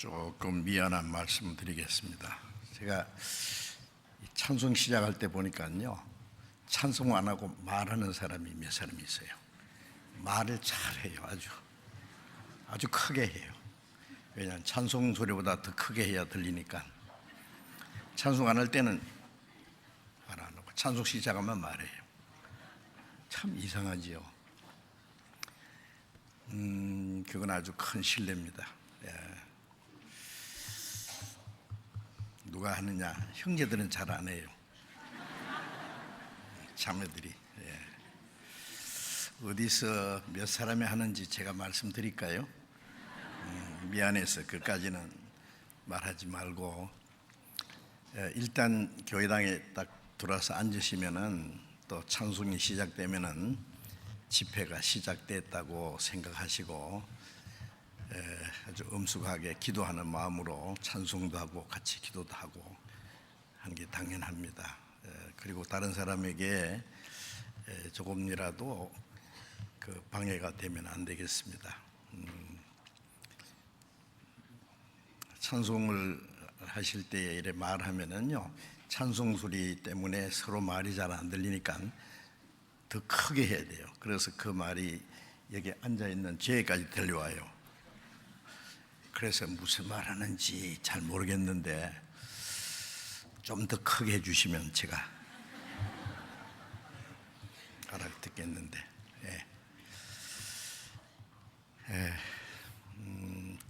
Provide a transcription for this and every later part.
조금 미안한 말씀 드리겠습니다. 제가 찬송 시작할 때 보니까요, 찬송 안 하고 말하는 사람이 몇 사람이 있어요. 말을 잘해요. 아주 크게 해요. 왜냐하면 찬송 소리보다 더 크게 해야 들리니까. 찬송 안 할 때는 말 안 하고 찬송 시작하면 말해요. 참 이상하지요. 그건 아주 큰 신뢰입니다. 누가 하느냐? 형제들은 잘 안 해요. 자매들이. 어디서 몇 사람이 하는지 제가 말씀드릴까요? 미안해서 그까지는 말하지 말고, 일단 교회당에 딱 들어와서 앉으시면은, 또 찬송이 시작되면은 집회가 시작됐다고 생각하시고 아주 엄숙하게 기도하는 마음으로 찬송도 하고 같이 기도도 하고 하는 게 당연합니다. 그리고 다른 사람에게 조금이라도 그 방해가 되면 안 되겠습니다. 찬송을 하실 때 이래 말하면은요, 찬송 소리 때문에 서로 말이 잘 안 들리니까 더 크게 해야 돼요. 그래서 그 말이 여기 앉아 있는 저에까지 들려와요. 그래서 무슨 말 하는지 잘 모르겠는데 좀 더 크게 해주시면 제가 알아듣겠는데.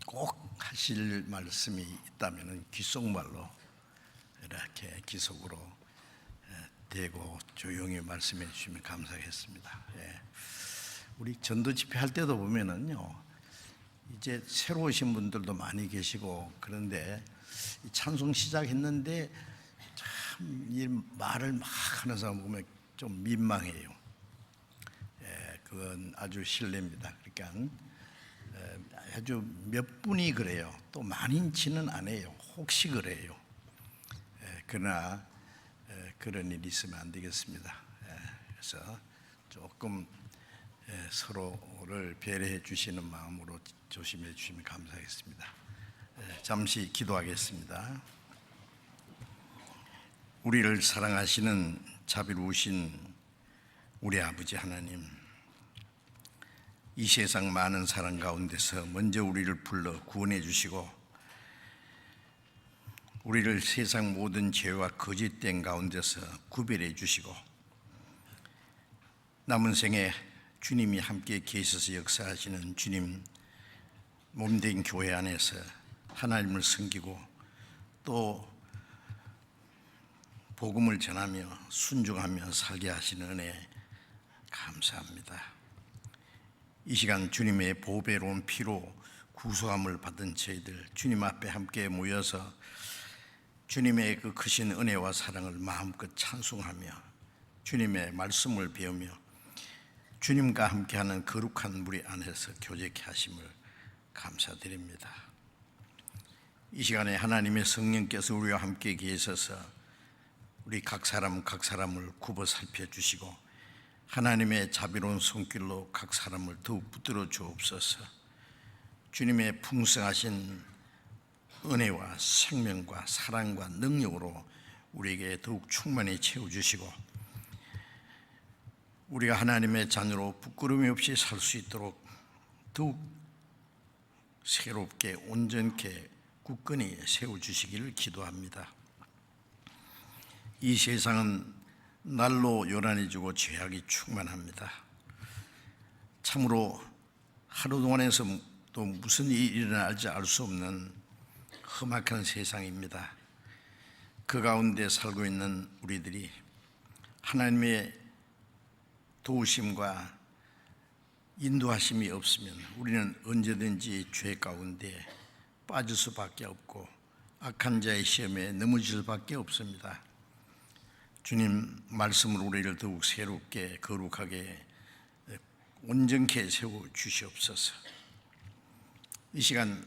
꼭 하실 말씀이 있다면 귓속말로 이렇게 기속으로 대고 조용히 말씀해 주시면 감사하겠습니다. 우리 전도 집회 할 때도 보면은요, 이제 새로 오신 분들도 많이 계시고 그런데 찬송 시작했는데 참 이 말을 막 하는 사람 보면 좀 민망해요. 그건 아주 실례입니다. 그러니까 아주 몇 분이 그래요. 또 많이는 안 해요. 혹시 그래요. 그러나 그런 일이 있으면 안 되겠습니다. 그래서 조금 서로를 배려해 주시는 마음으로 조심해 주시면 감사하겠습니다. 잠시 기도하겠습니다. 우리를 사랑하시는 자비로우신 우리 아버지 하나님, 이 세상 많은 사람 가운데서 먼저 우리를 불러 구원해 주시고 우리를 세상 모든 죄와 거짓된 가운데서 구별해 주시고 남은 생에 주님이 함께 계셔서 역사하시는 주님 몸된 교회 안에서 하나님을 섬기고 또 복음을 전하며 순종하며 살게 하시는 은혜 감사합니다. 이 시간 주님의 보배로운 피로 구속함을 받은 저희들 주님 앞에 함께 모여서 주님의 그 크신 은혜와 사랑을 마음껏 찬송하며 주님의 말씀을 배우며 주님과 함께하는 거룩한 무리 안에서 교제케 하심을 감사드립니다. 이 시간에 하나님의 성령께서 우리와 함께 계셔서 우리 각 사람을 굽어 살펴주시고 하나님의 자비로운 손길로 각 사람을 더욱 붙들어 주옵소서. 주님의 풍성하신 은혜와 생명과 사랑과 능력으로 우리에게 더욱 충만히 채워주시고 우리가 하나님의 자녀로 부끄러움이 없이 살 수 있도록 더욱 새롭게 온전케 굳건히 세워주시기를 기도합니다. 이 세상은 날로 요란해지고 죄악이 충만합니다. 참으로 하루 동안에서 또 무슨 일이 일어날지 알 수 없는 험악한 세상입니다. 그 가운데 살고 있는 우리들이 하나님의 도우심과 인도하심이 없으면 우리는 언제든지 죄 가운데 빠질 수밖에 없고 악한 자의 시험에 넘어질 수밖에 없습니다. 주님 말씀으로 우리를 더욱 새롭게 거룩하게 온전케 세워주시옵소서. 이 시간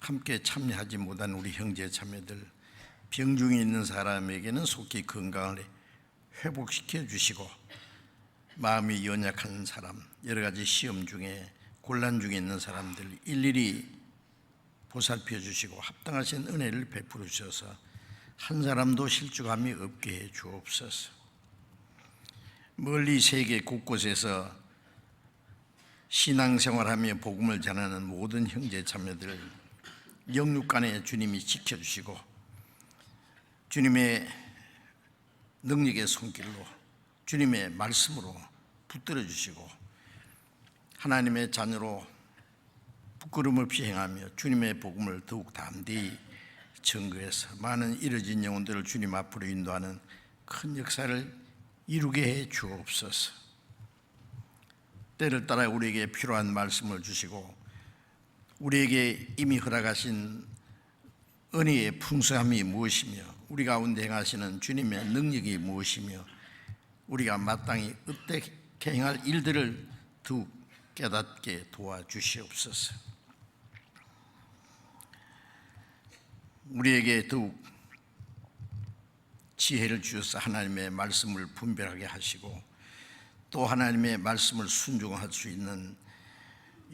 함께 참여하지 못한 우리 형제 자매들, 병중에 있는 사람에게는 속히 건강을 회복시켜 주시고 마음이 연약한 사람, 여러 가지 시험 중에 곤란 중에 있는 사람들 일일이 보살펴 주시고 합당하신 은혜를 베풀어 주셔서 한 사람도 실족함이 없게 해 주옵소서. 멀리 세계 곳곳에서 신앙생활하며 복음을 전하는 모든 형제 자매들 영육간에 주님이 지켜주시고 주님의 능력의 손길로 주님의 말씀으로 붙들어 주시고 하나님의 자녀로 부끄럼 없이 행하며 주님의 복음을 더욱 담대히 증거해서 많은 잃어진 영혼들을 주님 앞으로 인도하는 큰 역사를 이루게 해 주옵소서. 때를 따라 우리에게 필요한 말씀을 주시고 우리에게 이미 허락하신 은혜의 풍성함이 무엇이며 우리 가운데 행하시는 주님의 능력이 무엇이며 우리가 마땅히 어떻게 행할 일들을 더욱 깨닫게 도와주시옵소서. 우리에게 더욱 지혜를 주셔서 하나님의 말씀을 분별하게 하시고 또 하나님의 말씀을 순종할 수 있는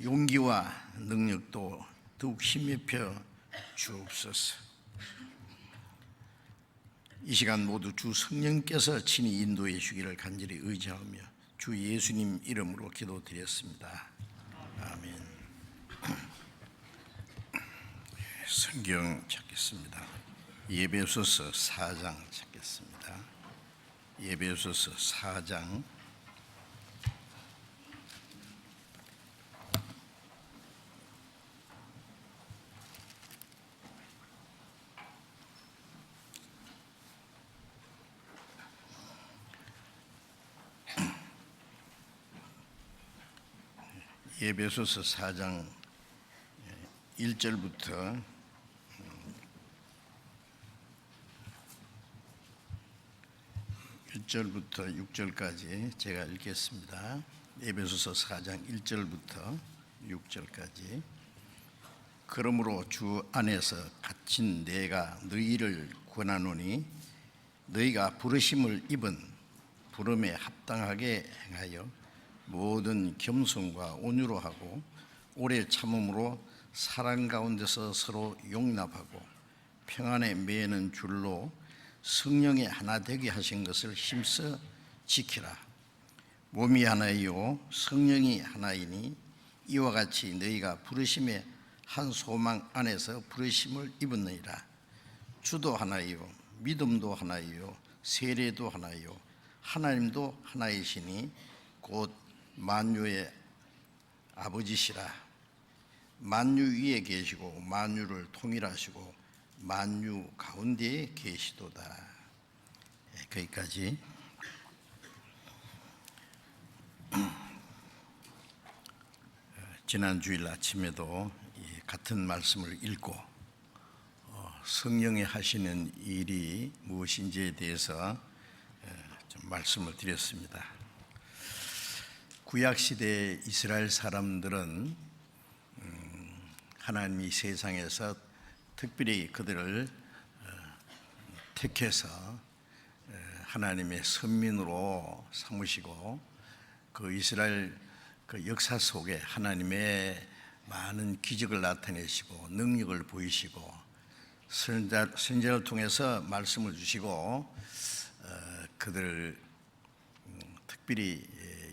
용기와 능력도 더욱 힘입혀 주옵소서. 이 시간 모두 주 성령께서 친히 인도해 주기를 간절히 의지하며 주 예수님 이름으로 기도드렸습니다. 아멘. 성경 찾겠습니다. 에베소서 4장 찾겠습니다. 에베소서 4장 에베소서 4장 1절부터 6절까지 제가 읽겠습니다. 에베소서 4장 1절부터 6절까지. 그러므로 주 안에서 갇힌 내가 너희를 권하노니 너희가 부르심을 입은 부름에 합당하게 행하여 모든 겸손과 온유로 하고 오래 참음으로 사랑 가운데서 서로 용납하고 평안에 매는 줄로 성령의 하나 되게 하신 것을 힘써 지키라. 몸이 하나이요 성령이 하나이니 이와 같이 너희가 부르심의 한 소망 안에서 부르심을 입었느니라. 주도 하나이요 믿음도 하나이요 세례도 하나이요 하나님도 하나이시니 곧 만유의 아버지시라. 만유 위에 계시고 만유를 통일하시고 만유 가운데에 계시도다. 거기까지. 지난 주일 아침에도 같은 말씀을 읽고 성령이 하시는 일이 무엇인지에 대해서 좀 말씀을 드렸습니다. 구약시대 이스라엘 사람들은 하나님이 세상에서 특별히 그들을 택해서 하나님의 선민으로 삼으시고 그 이스라엘 그 역사 속에 하나님의 많은 기적을 나타내시고 능력을 보이시고 선지자를 통해서 말씀을 주시고 그들을 특별히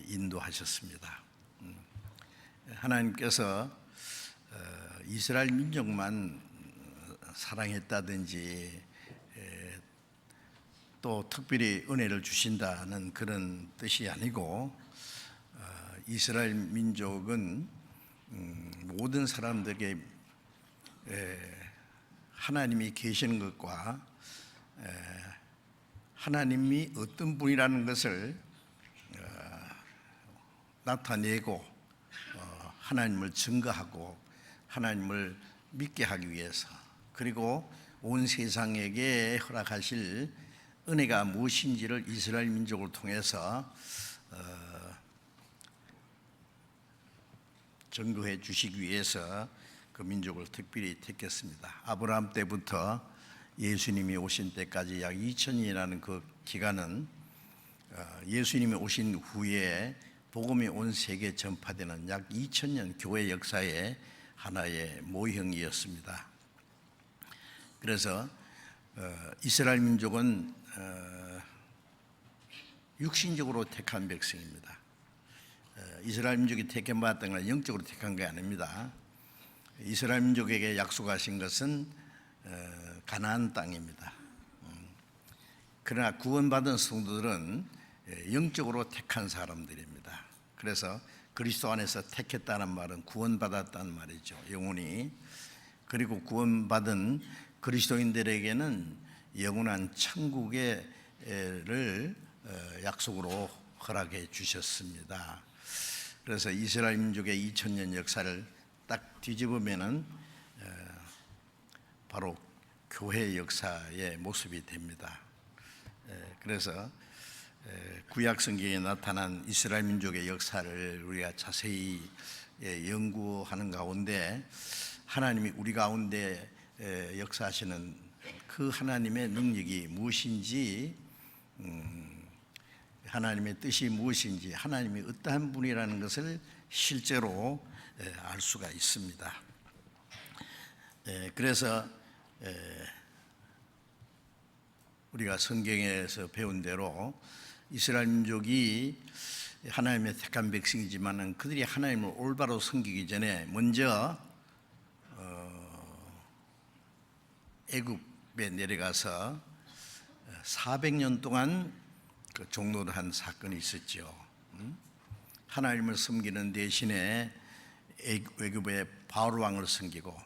인도하셨습니다. 하나님께서 이스라엘 민족만 사랑했다든지 또 특별히 은혜를 주신다는 그런 뜻이 아니고 이스라엘 민족은 모든 사람들에게 하나님이 계시는 것과 하나님이 어떤 분이라는 것을 나타내고 하나님을 증거하고 하나님을 믿게 하기 위해서 그리고 온 세상에게 허락하실 은혜가 무엇인지를 이스라엘 민족을 통해서 증거해 주시기 위해서 그 민족을 특별히 택했습니다. 아브라함 때부터 예수님이 오신 때까지 약 2000년이라는 그 기간은 예수님이 오신 후에 복음이 온 세계에 전파되는 약 2000년 교회 역사에 하나의 모형이었습니다. 그래서 이스라엘 민족은 육신적으로 택한 백성입니다. 이스라엘 민족이 택함받았던 건 영적으로 택한 게 아닙니다. 이스라엘 민족에게 약속하신 것은 가나안 땅입니다. 그러나 구원받은 성도들은 영적으로 택한 사람들입니다. 그래서 그리스도 안에서 택했다는 말은 구원받았다는 말이죠. 영원히. 그리고 구원받은 그리스도인들에게는 영원한 천국을 약속으로 허락해 주셨습니다. 그래서 이스라엘 민족의 2000년 역사를 딱 뒤집으면은 바로 교회 역사의 모습이 됩니다. 그래서 구약 성경에 나타난 이스라엘 민족의 역사를 우리가 자세히 연구하는 가운데 하나님이 우리 가운데 역사하시는 그 하나님의 능력이 무엇인지, 하나님의 뜻이 무엇인지, 하나님이 어떠한 분이라는 것을 실제로 알 수가 있습니다. 그래서 우리가 성경에서 배운 대로 이스라엘 민족이 하나님의 택한 백성이지만 그들이 하나님을 올바로 섬기기 전에 먼저 애굽에 내려가서 400년 동안 그 종로를 한 사건이 있었죠. 하나님을 섬기는 대신에 애굽의 바울 왕을 섬기고,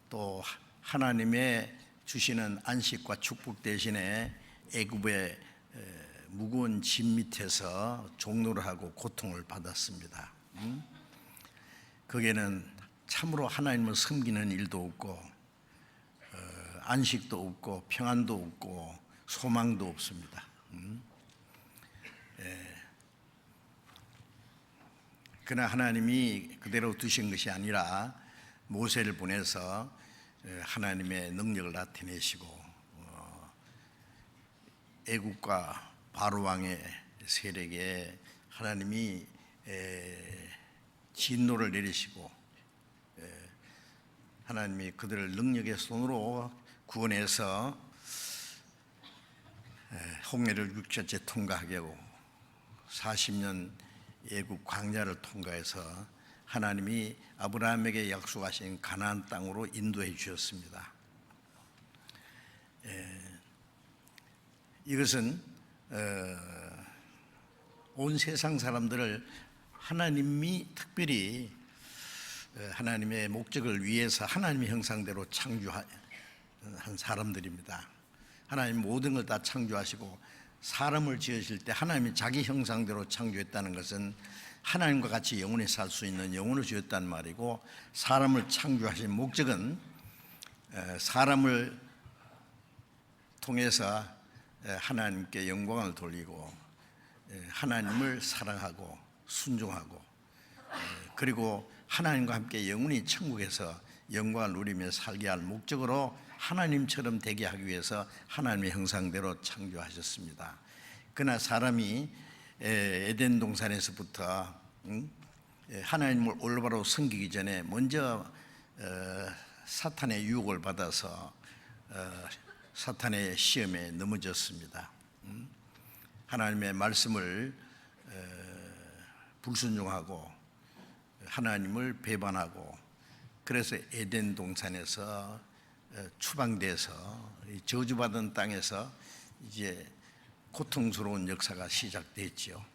또 하나님의 주시는 안식과 축복 대신에 애굽의 무거운 짐 밑에서 종로를 하고 고통을 받았습니다. 거기에는 참으로 하나님을 섬기는 일도 없고 안식도 없고 평안도 없고 소망도 없습니다. 그러나 하나님이 그대로 두신 것이 아니라 모세를 보내서 하나님의 능력을 나타내시고 애국과 바로 왕의 세력에 하나님이 진노를 내리시고 하나님이 그들을 능력의 손으로 구원해서 홍해를 6절째 통과하게 하고 40년 애국 광야를 통과해서 하나님이 아브라함에게 약속하신 가나안 땅으로 인도해 주셨습니다. 이것은 온 세상 사람들을 하나님이 특별히 하나님의 목적을 위해서 하나님의 형상대로 창조한 사람들입니다. 하나님 모든 걸 다 창조하시고 사람을 지으실 때 하나님이 자기 형상대로 창조했다는 것은 하나님과 같이 영원히 살 수 있는 영혼을 주었다는 말이고, 사람을 창조하신 목적은 사람을 통해서 하나님께 영광을 돌리고 하나님을 사랑하고 순종하고 그리고 하나님과 함께 영원히 천국에서 영광을 누리며 살게 할 목적으로 하나님처럼 되게 하기 위해서 하나님의 형상대로 창조하셨습니다. 그러나 사람이 에덴 동산에서부터 하나님을 올바로 섬기기 전에 먼저 사탄의 유혹을 받아서 사탄의 시험에 넘어졌습니다. 하나님의 말씀을 불순종하고 하나님을 배반하고, 그래서 에덴 동산에서 추방돼서 저주받은 땅에서 이제 고통스러운 역사가 시작됐죠.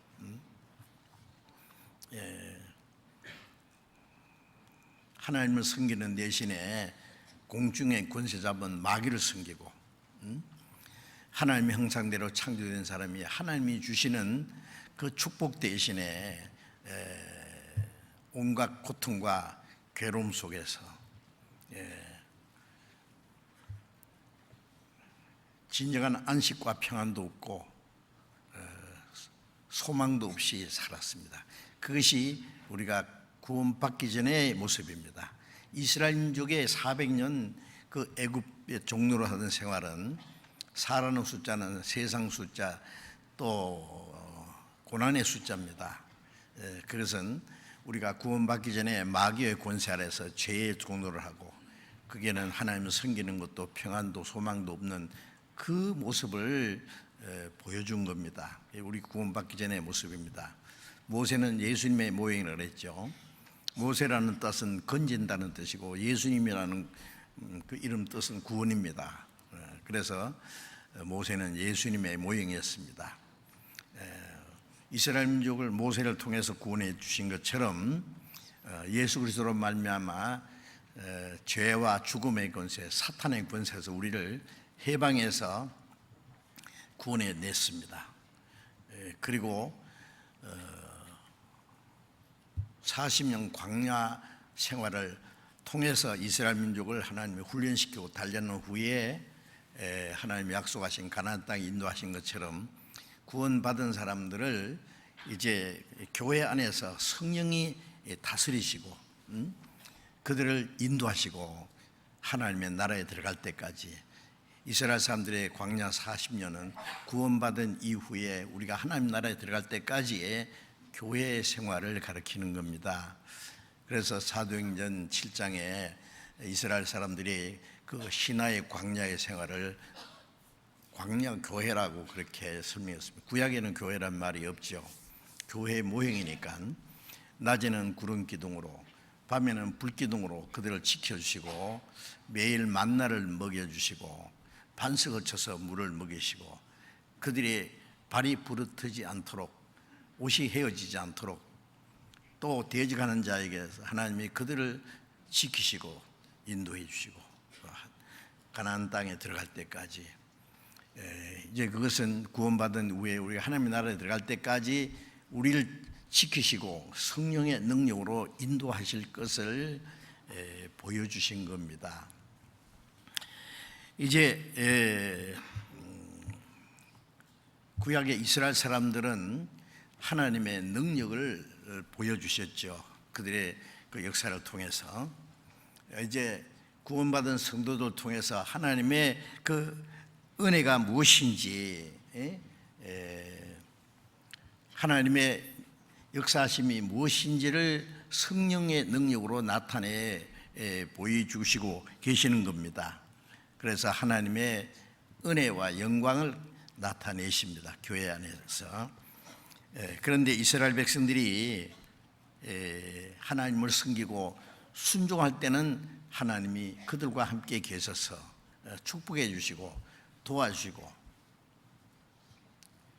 하나님을 섬기는 대신에 공중의 권세 잡은 마귀를 섬기고, 하나님의 형상대로 창조된 사람이 하나님이 주시는 그 축복 대신에 온갖 고통과 괴로움 속에서 진정한 안식과 평안도 없고 소망도 없이 살았습니다. 그것이 우리가 구원받기 전의 모습입니다. 이스라엘 민족의 400년 그 애굽의 종로로 하던 생활은, 살아는 숫자는 세상 숫자 또 고난의 숫자입니다. 그것은 우리가 구원받기 전에 마귀의 권세 아래서 죄의 종노를 하고 그게는 하나님을 섬기는 것도 평안도 소망도 없는 그 모습을 보여준 겁니다. 우리 구원받기 전의 모습입니다. 모세는 예수님의 모형이라고 그랬죠. 모세라는 뜻은 건진다는 뜻이고 예수님이라는 그 이름 뜻은 구원입니다. 그래서 모세는 예수님의 모형이었습니다. 이스라엘 민족을 모세를 통해서 구원해 주신 것처럼 예수 그리스도로 말미암아 죄와 죽음의 권세, 사탄의 권세에서 우리를 해방해서 구원해 냈습니다. 그리고 40년 광야 생활을 통해서 이스라엘 민족을 하나님이 훈련시키고 단련한 후에 하나님이 약속하신 가나안 땅에 인도하신 것처럼 구원받은 사람들을 이제 교회 안에서 성령이 다스리시고 그들을 인도하시고 하나님의 나라에 들어갈 때까지 이스라엘 사람들의 광야 40년은 구원받은 이후에 우리가 하나님 나라에 들어갈 때까지의 교회 생활을 가리키는 겁니다. 그래서 사도행전 7장에 이스라엘 사람들이 그 시나의 광야의 생활을 광야 교회라고 그렇게 설명했습니다. 구약에는 교회란 말이 없죠. 교회의 모형이니까 낮에는 구름 기둥으로 밤에는 불 기둥으로 그들을 지켜주시고 매일 만나를 먹여주시고 반석을 쳐서 물을 먹이시고 그들이 발이 부르트지 않도록 옷이 헤어지지 않도록 또 대적하는 자에게 하나님이 그들을 지키시고 인도해 주시고 가나안 땅에 들어갈 때까지 이제 그것은 구원받은 후에 우리가 하나님의 나라에 들어갈 때까지 우리를 지키시고 성령의 능력으로 인도하실 것을 보여주신 겁니다. 이제 구약의 이스라엘 사람들은 하나님의 능력을 보여주셨죠. 그들의 그 역사를 통해서 이제 구원받은 성도들 통해서 하나님의 그 은혜가 무엇인지 하나님의 역사하심이 무엇인지를 성령의 능력으로 나타내 보여주시고 계시는 겁니다. 그래서 하나님의 은혜와 영광을 나타내십니다. 교회 안에서. 그런데 이스라엘 백성들이 하나님을 섬기고 순종할 때는 하나님이 그들과 함께 계셔서 축복해 주시고 도와주시고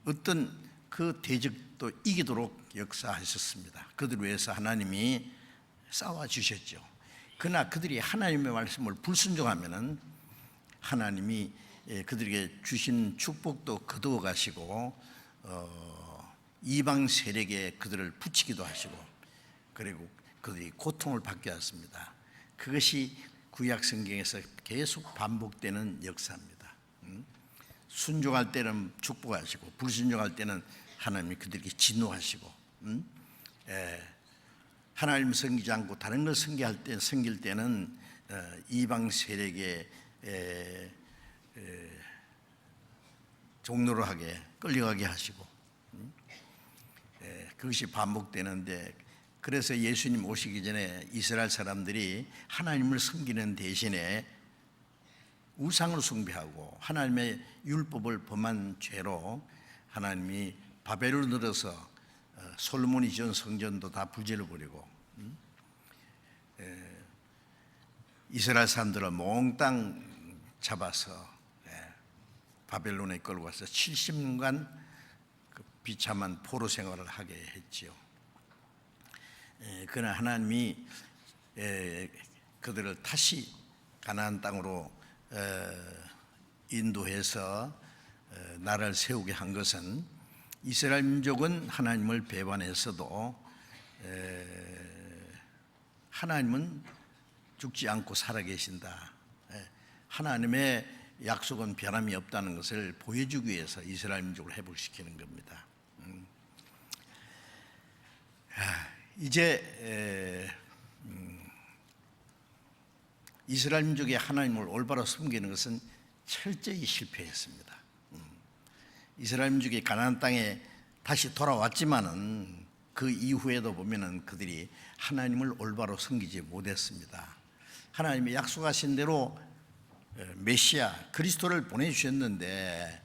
어떤 그 대적도 이기도록 역사하셨습니다. 그들 위해서 하나님이 싸워주셨죠. 그러나 그들이 하나님의 말씀을 불순종하면은 하나님이 그들에게 주신 축복도 거두어 가시고 이방 세력에 그들을 붙이기도 하시고 그리고 그들이 고통을 받게 하였습니다. 그것이 구약 성경에서 계속 반복되는 역사입니다. 순종할 때는 축복하시고 불순종할 때는 하나님이 그들에게 진노하시고 하나님 섬기지 않고 다른 걸 섬길 때는 이방 세력에 종로로 하게 끌려가게 하시고 그것이 반복되는데 그래서 예수님 오시기 전에 이스라엘 사람들이 하나님을 섬기는 대신에 우상을 숭배하고 하나님의 율법을 범한 죄로 하나님이 바벨을 늘어서 솔로몬이 지은 성전도 다 부지를 버리고 이스라엘 사람들을 몽땅 잡아서 바벨론에 끌고 가서 70년간 그 비참한 포로 생활을 하게 했지요. 그러나 하나님이 그들을 다시 가나안 땅으로 인도해서 나라를 세우게 한 것은 이스라엘 민족은 하나님을 배반했어도 하나님은 죽지 않고 살아계신다. 하나님의 약속은 변함이 없다는 것을 보여주기 위해서 이스라엘 민족을 회복시키는 겁니다. 이제 이스라엘 민족이 하나님을 올바로 섬기는 것은 철저히 실패했습니다. 이스라엘 민족이 가나안 땅에 다시 돌아왔지만은 그 이후에도 보면은 그들이 하나님을 올바로 섬기지 못했습니다. 하나님이 약속하신 대로 메시아 그리스도를 보내주셨는데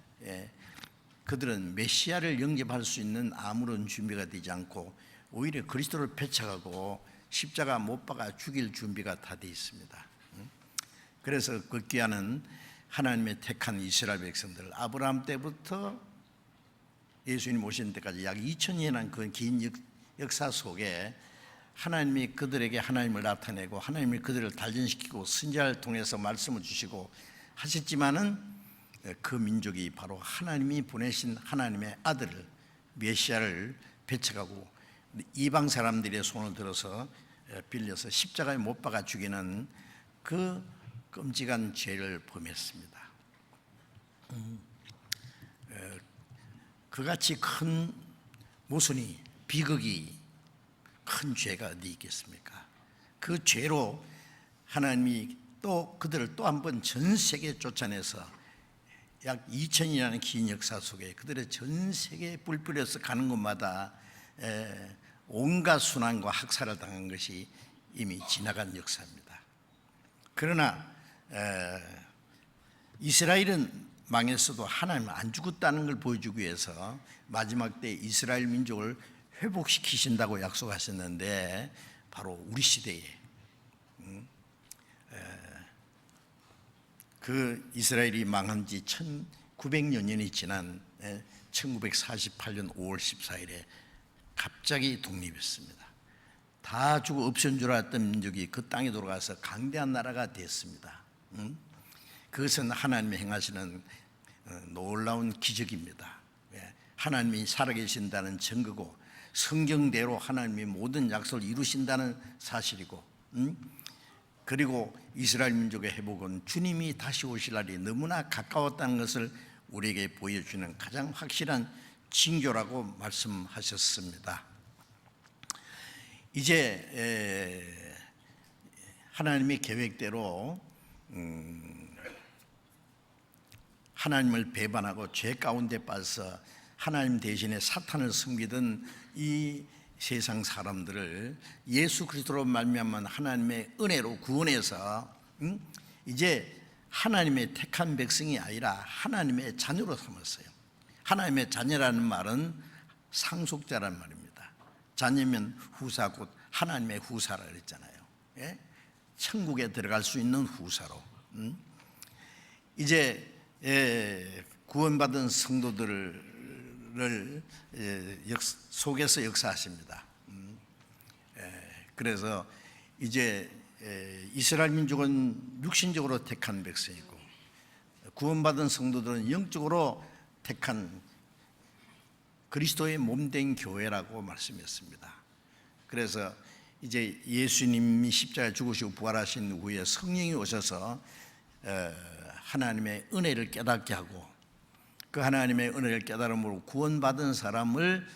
그들은 메시아를 영접할 수 있는 아무런 준비가 되지 않고 오히려 그리스도를 배척하고 십자가 못 박아 죽일 준비가 다 되어 있습니다. 그래서 그 귀하는 하나님의 택한 이스라엘 백성들, 아브라함 때부터 예수님 오신 때까지 약 2000년이라는 그 긴 역사 속에 하나님이 그들에게 하나님을 나타내고 하나님이 그들을 단련시키고 선지자를 통해서 말씀을 주시고 하셨지만은 그 민족이 바로 하나님이 보내신 하나님의 아들을 메시아를 배척하고 이방 사람들의 손을 들어서 빌려서 십자가에 못 박아 죽이는 그 끔찍한 죄를 범했습니다. 그같이 큰 모순이 비극이 큰 죄가 어디 있겠습니까? 그 죄로 하나님이 또 그들을 또 한 번 전 세계에 쫓아내서 약 2000년이라는 긴 역사 속에 그들의 전 세계에 뿔뿔이어서 가는 곳마다 온갖 순환과 학살을 당한 것이 이미 지나간 역사입니다. 그러나 이스라엘은 망했어도 하나님은 안 죽었다는 걸 보여주기 위해서 마지막 때 이스라엘 민족을 회복시키신다고 약속하셨는데 바로 우리 시대에 그 이스라엘이 망한 지 1900여 년이 지난 1948년 5월 14일에 갑자기 독립했습니다. 다 죽어 없어진 줄 알았던 민족이 그 땅에 돌아가서 강대한 나라가 됐습니다. 그것은 하나님이 행하시는 놀라운 기적입니다. 하나님이 살아계신다는 증거고 성경대로 하나님이 모든 약속을 이루신다는 사실이고 그리고 이스라엘 민족의 회복은 주님이 다시 오실 날이 너무나 가까웠다는 것을 우리에게 보여주는 가장 확실한 징조라고 말씀하셨습니다. 이제 하나님의 계획대로 하나님을 배반하고 죄 가운데 빠져서 하나님 대신에 사탄을 섬기던 이 세상 사람들을 예수 그리스도로 말미암은 하나님의 은혜로 구원해서 이제 하나님의 택한 백성이 아니라 하나님의 자녀로 삼았어요. 하나님의 자녀라는 말은 상속자라는 말입니다. 자녀면 후사 곧 하나님의 후사라 그랬잖아요. 천국에 들어갈 수 있는 후사로 이제 구원받은 성도들을 속에서 역사하십니다. 그래서 이제 이스라엘 민족은 육신적으로 택한 백성이고 구원받은 성도들은 영적으로 택한 그리스도의 몸된 교회라고 말씀했습니다. 그래서 이제 예수님이 십자가에 죽으시고 부활하신 후에 성령이 오셔서 하나님의 은혜를 깨닫게 하고 그 하나님의 은혜를 깨달음으로 구원받은 사람을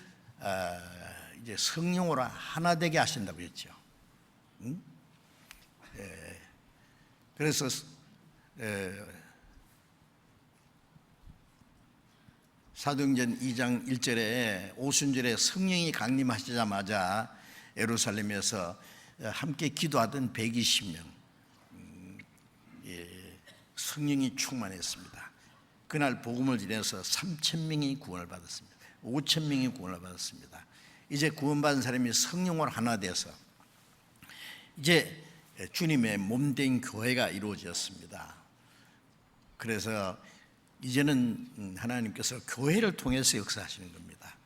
이제 성령으로 하나 되게 하신다고 했죠. 그래서 사도행전 2장 1절에 오순절에 성령이 강림하시자마자 예루살렘에서 함께 기도하던 120명 성령이 충만했습니다. 그날 복음을 전해서 3,000명이 구원을 받았습니다. 5,000명이 구원을 받았습니다. 이제 구원받은 사람이 성령으로 하나 돼서 이제 주님의 몸된 교회가 이루어졌습니다. 그래서 이제는 하나님께서 교회를 통해서 역사하시는 겁니다.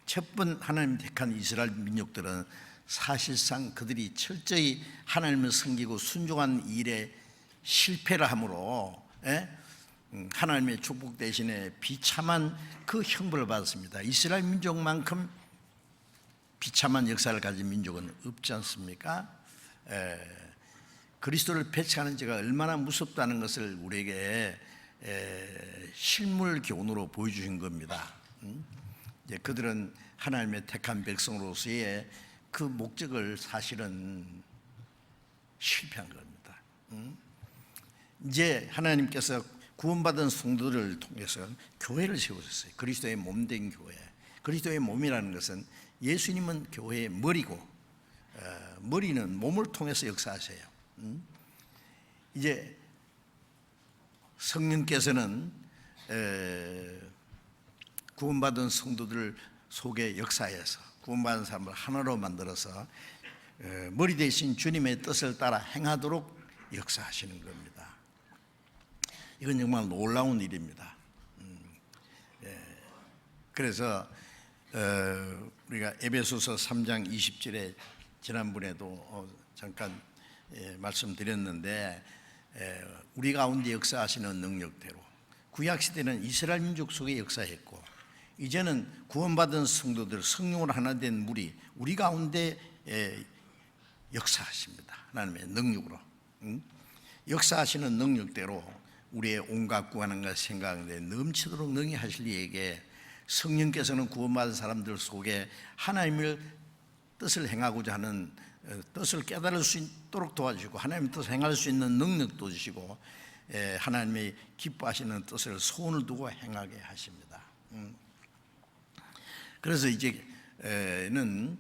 첫 번 하나님 택한 이스라엘 민족들은 사실상 그들이 철저히 하나님을 섬기고 순종한 일에 실패를 함으로 하나님의 축복 대신에 비참한 그 형벌을 받았습니다. 이스라엘 민족만큼 비참한 역사를 가진 민족은 없지 않습니까? 그리스도를 배척하는 죄가 얼마나 무섭다는 것을 우리에게 실물 교훈으로 보여주신 겁니다. 그들은 하나님의 택한 백성으로서의 그 목적을 사실은 실패한 겁니다. 이제 하나님께서 구원받은 성도들을 통해서 교회를 세우셨어요. 그리스도의 몸된 교회. 그리스도의 몸이라는 것은 예수님은 교회의 머리고, 머리는 몸을 통해서 역사하세요. 이제 성령께서는 구원받은 성도들 속에 역사해서 구원받은 사람을 하나로 만들어서 머리 대신 주님의 뜻을 따라 행하도록 역사하시는 겁니다. 이건 정말 놀라운 일입니다. 그래서 우리가 에베소서 3장 20절에 지난번에도 잠깐 말씀드렸는데, 우리 가운데 역사하시는 능력대로 구약시대는 이스라엘 민족 속에 역사했고, 이제는 구원받은 성도들, 성령으로 하나 된 무리, 우리 가운데 역사하십니다. 하나님의 능력으로. 역사하시는 능력대로 우리의 온갖 구하는 것 생각하는데 넘치도록 능히 하실 이에게 성령께서는 구원받은 사람들 속에 하나님의 뜻을 행하고자 하는 뜻을 깨달을 수 있도록 도와주시고, 하나님의 뜻을 행할 수 있는 능력도 주시고, 하나님의 기뻐하시는 뜻을 소원을 두고 행하게 하십니다. 그래서 이제는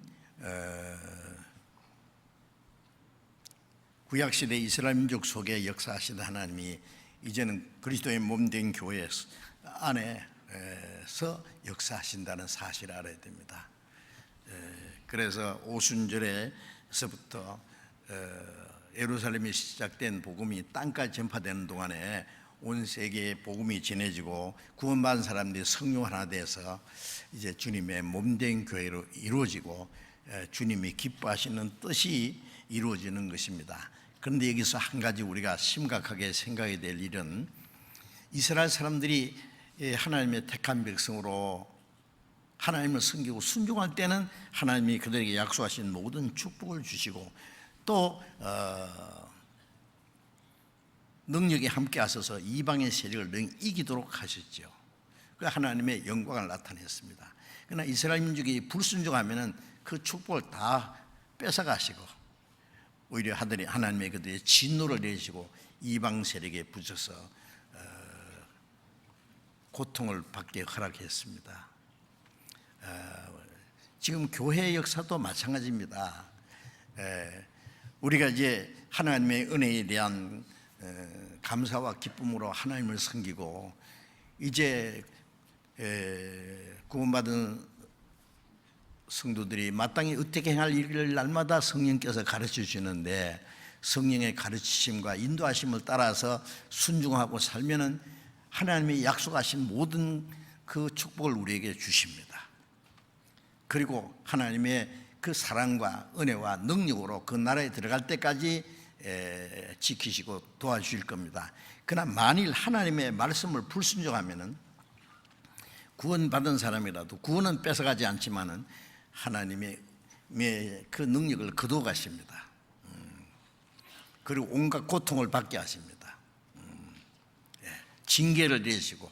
구약시대 이스라엘 민족 속에 역사하시는 하나님이 이제는 그리스도의 몸된 교회 안에서 역사하신다는 사실을 알아야 됩니다. 그래서 오순절에서부터 예루살렘이 시작된 복음이 땅까지 전파되는 동안에 온 세계에 복음이 전해지고 구원받은 사람들이 성령 하나 돼서 이제 주님의 몸된 교회로 이루어지고 주님이 기뻐하시는 뜻이 이루어지는 것입니다. 그런데 여기서 한 가지 우리가 심각하게 생각해야 될 일은, 이스라엘 사람들이 하나님의 택한 백성으로 하나님을 섬기고 순종할 때는 하나님이 그들에게 약속하신 모든 축복을 주시고 또 능력이 함께 하셔서 이방의 세력을 능히 이기도록 하셨죠. 그 하나님의 영광을 나타냈습니다. 그러나 이스라엘 민족이 불순종하면 그 축복을 다 뺏어가시고 오히려 하나님의 그들의 진노를 내시고 이방 세력에 붙여서 고통을 받게 허락했습니다. 지금 교회의 역사도 마찬가지입니다. 우리가 이제 하나님의 은혜에 대한 감사와 기쁨으로 하나님을 섬기고, 이제 구원받은 성도들이 마땅히 어떻게 행할 일을 날마다 성령께서 가르쳐 주시는데, 성령의 가르치심과 인도하심을 따라서 순종하고 살면은 하나님이 약속하신 모든 그 축복을 우리에게 주십니다. 그리고 하나님의 그 사랑과 은혜와 능력으로 그 나라에 들어갈 때까지 지키시고 도와주실 겁니다. 그러나 만일 하나님의 말씀을 불순종하면은 구원받은 사람이라도 구원은 뺏어가지 않지만은 하나님의 그 능력을 거두어 가십니다. 그리고 온갖 고통을 받게 하십니다. 징계를 내리시고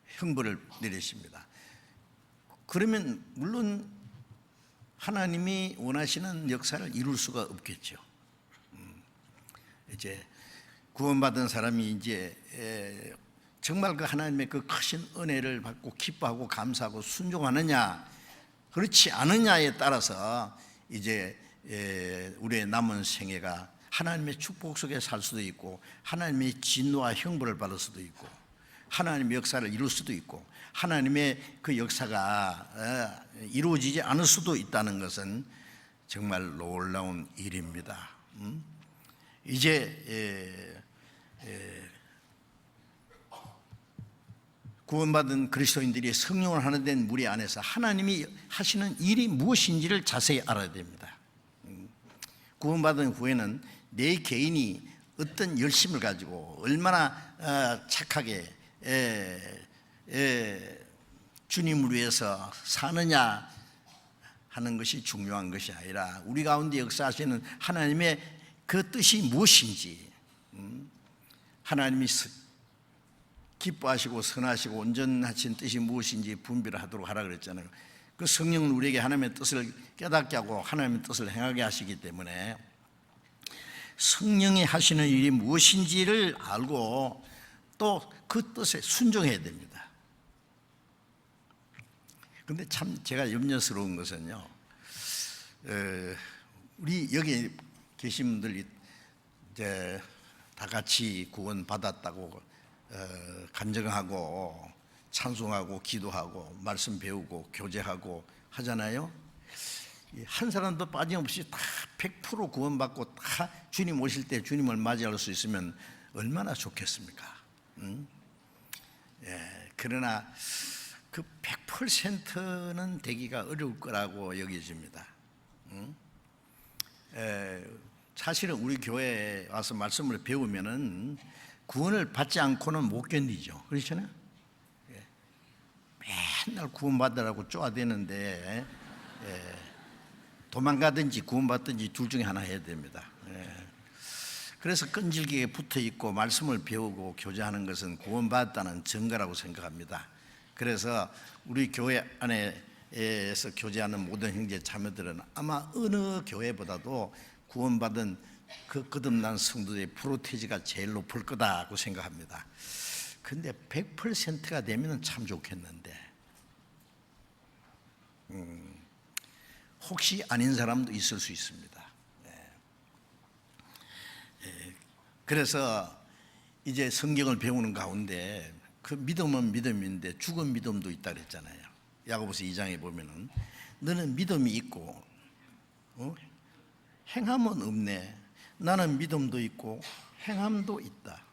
형벌을 내리십니다. 그러면 물론 하나님이 원하시는 역사를 이룰 수가 없겠죠. 이제 구원받은 사람이 이제 정말 그 하나님의 그 크신 은혜를 받고 기뻐하고 감사하고 순종하느냐 그렇지 않느냐에 따라서 이제 우리의 남은 생애가 하나님의 축복 속에 살 수도 있고 하나님의 진노와 형벌을 받을 수도 있고 하나님의 역사를 이룰 수도 있고 하나님의 그 역사가 이루어지지 않을 수도 있다는 것은 정말 놀라운 일입니다. 이제 구원받은 그리스도인들이 성령을 하나 된 무리 안에서 하나님이 하시는 일이 무엇인지를 자세히 알아야 됩니다. 구원받은 후에는 내 개인이 어떤 열심을 가지고 얼마나 착하게 주님을 위해서 사느냐 하는 것이 중요한 것이 아니라 우리 가운데 역사하시는 하나님의 그 뜻이 무엇인지, 하나님이 기뻐하시고 선하시고 온전하신 뜻이 무엇인지 분별을 하도록 하라 그랬잖아요. 그 성령은 우리에게 하나님의 뜻을 깨닫게 하고 하나님의 뜻을 행하게 하시기 때문에 성령이 하시는 일이 무엇인지를 알고 또 그 뜻에 순종해야 됩니다. 근데 참 제가 염려스러운 것은요, 우리 여기 계신 분들이 이제 다 같이 구원 받았다고 간증하고 찬송하고 기도하고 말씀 배우고 교제하고 하잖아요. 한 사람도 빠짐없이 다 100% 구원받고 다 주님 오실 때 주님을 맞이할 수 있으면 얼마나 좋겠습니까? 그러나 그 100%는 되기가 어려울 거라고 여겨집니다. 사실은 우리 교회에 와서 말씀을 배우면은 구원을 받지 않고는 못 견디죠. 그렇잖아요. 맨날 구원받으라고 쪼아대는데 도망가든지 구원받든지 둘 중에 하나 해야 됩니다. 그래서 끈질기게 붙어 있고 말씀을 배우고 교제하는 것은 구원받았다는 증거라고 생각합니다. 그래서 우리 교회 안에서 교제하는 모든 형제 자매들은 아마 어느 교회보다도 구원받은 그 거듭난 성도의 프로테이지가 제일 높을 거다고 생각합니다. 근데 100%가 되면 참 좋겠는데 혹시 아닌 사람도 있을 수 있습니다. 그래서 이제 성경을 배우는 가운데 그 믿음은 믿음인데 죽은 믿음도 있다 그랬잖아요. 야고보서 2장에 보면은 너는 믿음이 있고 행함은 없네. 나는 믿음도 있고 행함도 있다.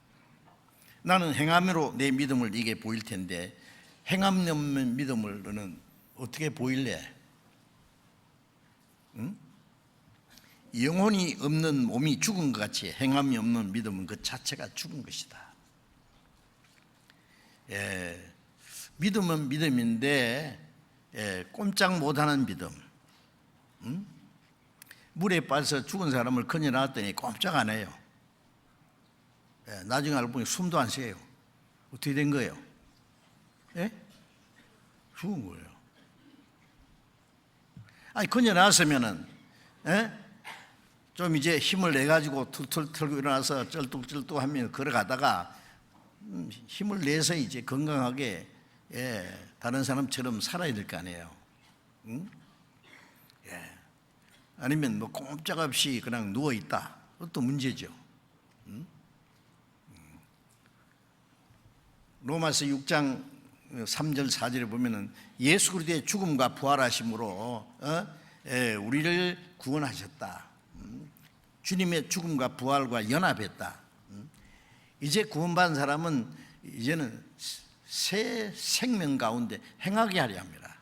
나는 행함으로 내 믿음을 네게 보일 텐데 행함 없는 믿음을 너는 어떻게 보일래? 응? 영혼이 없는 몸이 죽은 것 같이 행함이 없는 믿음은 그 자체가 죽은 것이다. 믿음은 믿음인데 꼼짝 못하는 믿음. 물에 빠져서 죽은 사람을 건져놨더니 꼼짝 안 해요. 나중에 알고 보니 숨도 안 쉬어요. 어떻게 된 거예요? 죽은 거예요. 아니 건져놨으면은 좀 이제 힘을 내가지고 툴툴 털고 일어나서 쩔뚝쩔뚝 하면 걸어가다가 힘을 내서 이제 건강하게 다른 사람처럼 살아야 될 거 아니에요. 아니면 뭐 꼼짝없이 그냥 누워 있다. 그것도 문제죠. 로마서 6장 3절 4절에 보면은 예수 그리스도의 죽음과 부활하심으로 우리를 구원하셨다. 주님의 죽음과 부활과 연합했다. 이제 구원받은 사람은 이제는 새 생명 가운데 행하게 하려 합니다.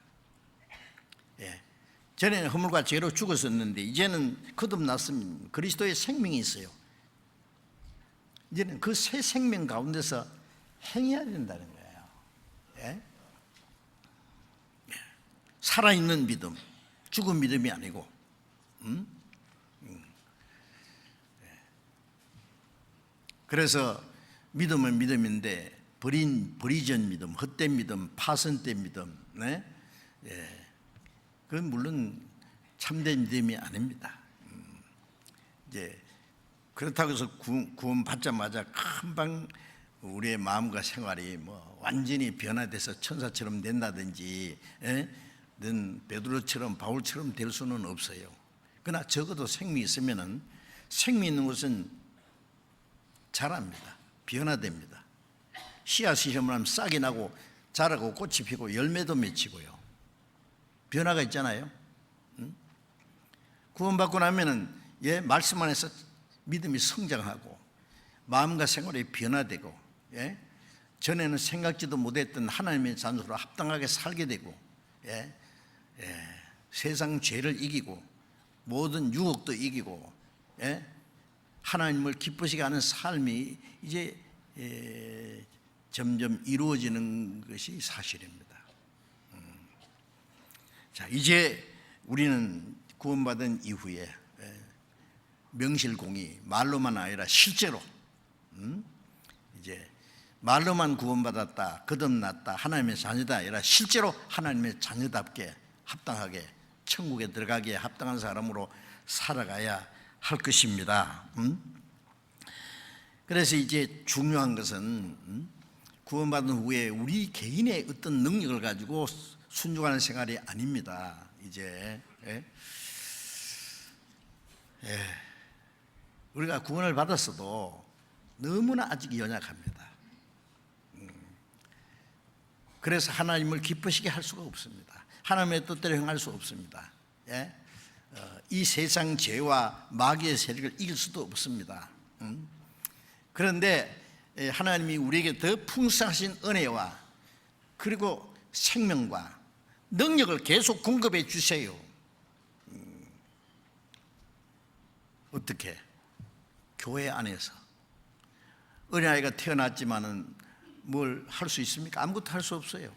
전에는 허물과 죄로 죽었었는데 이제는 거듭났으면 그리스도의 생명이 있어요. 이제는 그 새 생명 가운데서 행해야 된다는 거예요. 살아있는 믿음, 죽은 믿음이 아니고. 그래서 믿음은 믿음인데 버리전 믿음, 헛된 믿음, 파선된 믿음, 그건 물론 참된 믿음이 아닙니다. 이제 그렇다고 해서 구원 받자마자 금방 우리의 마음과 생활이 뭐 완전히 변화돼서 천사처럼 된다든지, 는 베드로처럼 바울처럼 될 수는 없어요. 그러나 적어도 생명이 있으면은 생명 있는 것은 자랍니다. 변화됩니다. 씨앗이 심으면 싹이 나고 자라고 꽃이 피고 열매도 맺히고요. 변화가 있잖아요. 구원받고 나면은 말씀 안에서 믿음이 성장하고 마음과 생활이 변화되고 전에는 생각지도 못했던 하나님의 자녀로 합당하게 살게 되고 세상 죄를 이기고 모든 유혹도 이기고 하나님을 기쁘시게 하는 삶이 이제 점점 이루어지는 것이 사실입니다. 자, 이제 우리는 구원받은 이후에 명실공히 말로만 아니라 실제로 이제 말로만 구원받았다, 거듭났다, 하나님의 자녀다 아니라 실제로 하나님의 자녀답게 합당하게 천국에 들어가기에 합당한 사람으로 살아가야 할 것입니다. 그래서 이제 중요한 것은 구원받은 후에 우리 개인의 어떤 능력을 가지고 순종하는 생활이 아닙니다. 이제 우리가 구원을 받았어도 너무나 아직 연약합니다. 그래서 하나님을 기쁘시게 할 수가 없습니다. 하나님의 뜻대로 행할 수 없습니다. 이 세상 죄와 마귀의 세력을 이길 수도 없습니다. 그런데 하나님이 우리에게 더 풍성하신 은혜와 그리고 생명과 능력을 계속 공급해 주세요. 어떻게? 교회 안에서. 어린아이가 태어났지만은 뭘 할 수 있습니까? 아무것도 할 수 없어요.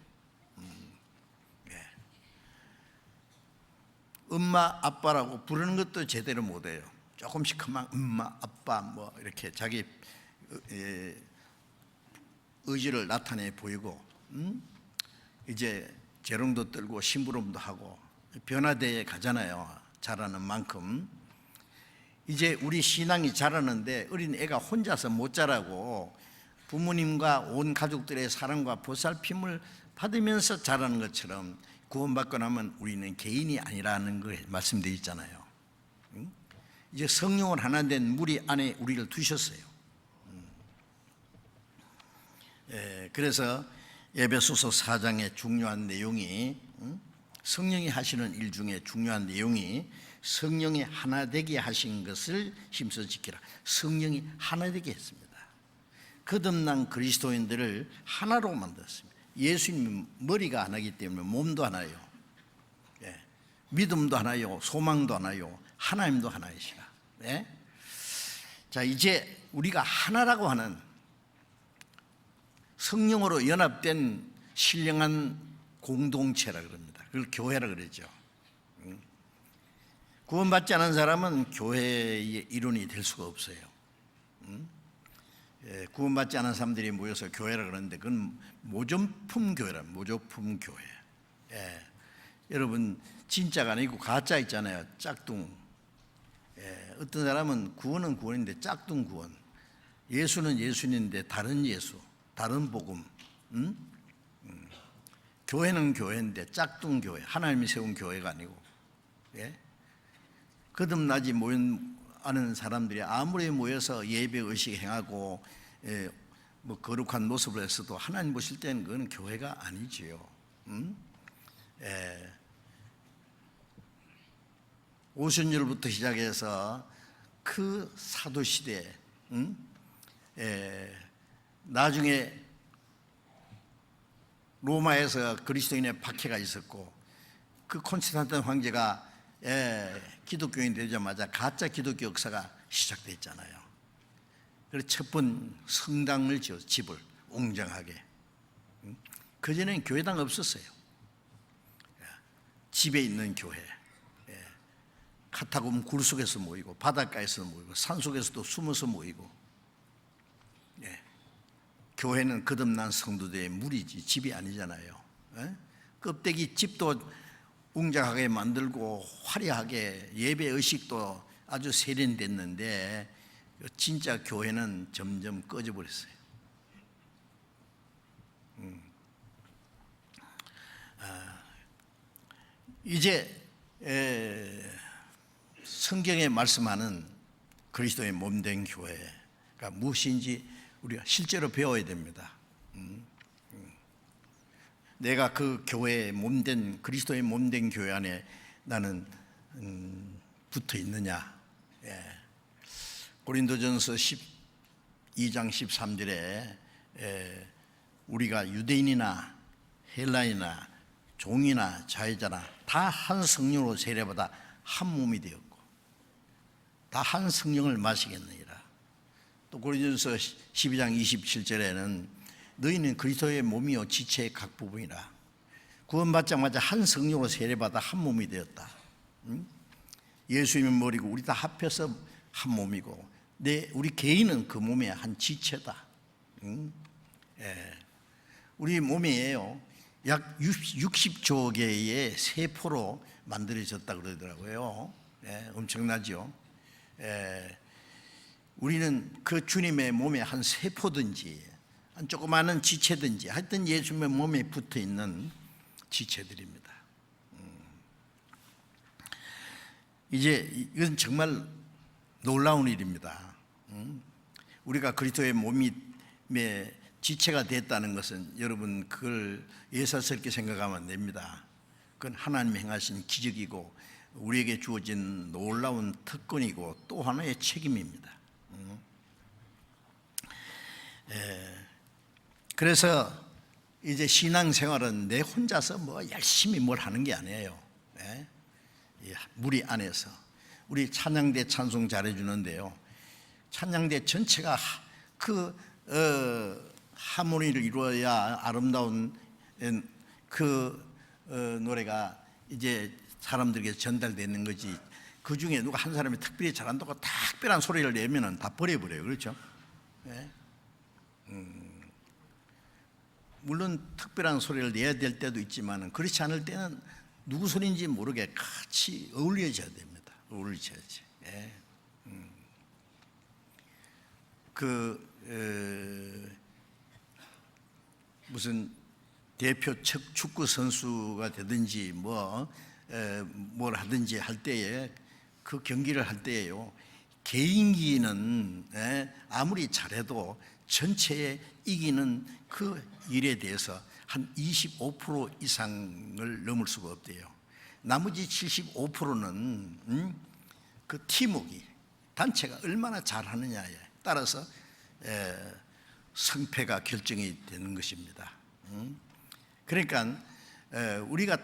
엄마 아빠라고 부르는 것도 제대로 못해요. 조금씩 그만 엄마 아빠 뭐 이렇게 자기 의지를 나타내 보이고 이제 재롱도 떨고 심부름도 하고 변화대에 가잖아요. 자라는 만큼. 이제 우리 신앙이 자라는데 어린 애가 혼자서 못 자라고 부모님과 온 가족들의 사랑과 보살핌을 받으면서 자라는 것처럼 구원받고 나면 우리는 개인이 아니라는 거 말씀되어 있잖아요. 이제 성령을 하나 된 무리 안에 우리를 두셨어요. 그래서 에베소서 4장의 중요한 내용이 성령이 하시는 일 중에 중요한 내용이 성령이 하나 되게 하신 것을 힘써 지키라. 성령이 하나 되게 했습니다. 거듭난 그리스도인들을 하나로 만들었습니다. 예수님은 머리가 하나이기 때문에 몸도 하나요. 믿음도 하나요. 소망도 하나요. 하나님도 하나이시라. 자, 이제 우리가 하나라고 하는 성령으로 연합된 신령한 공동체라 그럽니다. 그걸 교회라 그러죠. 구원받지 않은 사람은 교회의 일원이 될 수가 없어요. 구원받지 않은 사람들이 모여서 교회라 그러는데 그건 모조품 교회라. 모조품 교회. 여러분 진짜가 아니고 가짜 있잖아요. 짝퉁. 어떤 사람은 구원은 구원인데 짝퉁 구원. 예수는 예수님인데 다른 예수, 다른 복음. 교회는 교회인데 짝퉁 교회. 하나님이 세운 교회가 아니고. 거듭나지 않은 사람들이 아무리 모여서 예배 의식 행하고 뭐 거룩한 모습을 했어도 하나님 보실 때는 그건 교회가 아니지요. 오순절부터 시작해서 그 사도 시대, 나중에 로마에서 그리스도인의 박해가 있었고 그 콘스탄틴 황제가 기독교인 되자마자 가짜 기독교 역사가 시작됐잖아요. 그래서 첫 번 성당을 지어서 집을 웅장하게. 그전에는 교회당 없었어요. 집에 있는 교회. 카타콤 굴 속에서 모이고 바닷가에서 모이고 산속에서도 숨어서 모이고. 교회는 거듭난 성도들의 무리지 집이 아니잖아요. 껍데기 집도 웅장하게 만들고 화려하게 예배 의식도 아주 세련됐는데 진짜 교회는 점점 꺼져버렸어요. 이제 성경에 말씀하는 그리스도의 몸된 교회가 무엇인지 우리가 실제로 배워야 됩니다. 내가 그 교회의 몸된 그리스도의 몸된 교회 안에 나는 붙어 있느냐. 고린도전서 12장 13절에 우리가 유대인이나 헬라인이나 종이나 자유자나 다 한 성령으로 세례받아 한 몸이 되었고 다 한 성령을 마시겠느니라. 또 고린도전서 12장 27절에는 너희는 그리스도의 몸이요 지체의 각 부분이라. 구원받자마자 한 성령으로 세례받아 한 몸이 되었다. 예수님은 머리고 우리 다 합해서 한 몸이고 우리 개인은 그 몸의 한 지체다. 우리 몸이에요. 약 60조 개의 세포로 만들어졌다 그러더라고요. 엄청나죠. 우리는 그 주님의 몸의 한 세포든지 한 조그마한 지체든지 하여튼 예수님의 몸에 붙어 있는 지체들입니다. 이제 이건 정말 놀라운 일입니다. 우리가 그리스도의 몸이 지체가 됐다는 것은 여러분 그걸 예사스럽게 생각하면 안 됩니다. 그건 하나님이 행하신 기적이고 우리에게 주어진 놀라운 특권이고 또 하나의 책임입니다. 그래서 이제 신앙생활은 내 혼자서 뭐 열심히 뭘 하는 게 아니에요. 무리 안에서 우리 찬양대 찬송 잘해주는데요, 찬양대 전체가 그 하모니를 이루어야 아름다운 그 노래가 이제 사람들에게 전달되는 거지, 그 중에 누가 한 사람이 특별히 잘한다고 특별한 소리를 내면은 다 버려버려요. 그렇죠? 물론 특별한 소리를 내야 될 때도 있지만 그렇지 않을 때는 누구 소리인지 모르게 같이 어울려져야 됩니다. 어울려져야지. 무슨 대표 축구 선수가 되든지 뭘 하든지 할 때에 그 경기를 할 때에요, 개인기는 아무리 잘해도 전체에 이기는 그 일에 대해서 한 25% 이상을 넘을 수가 없대요. 나머지 75%는 그 팀워크, 단체가 얼마나 잘하느냐에 따라서 승패가 결정이 되는 것입니다. 그러니까 우리가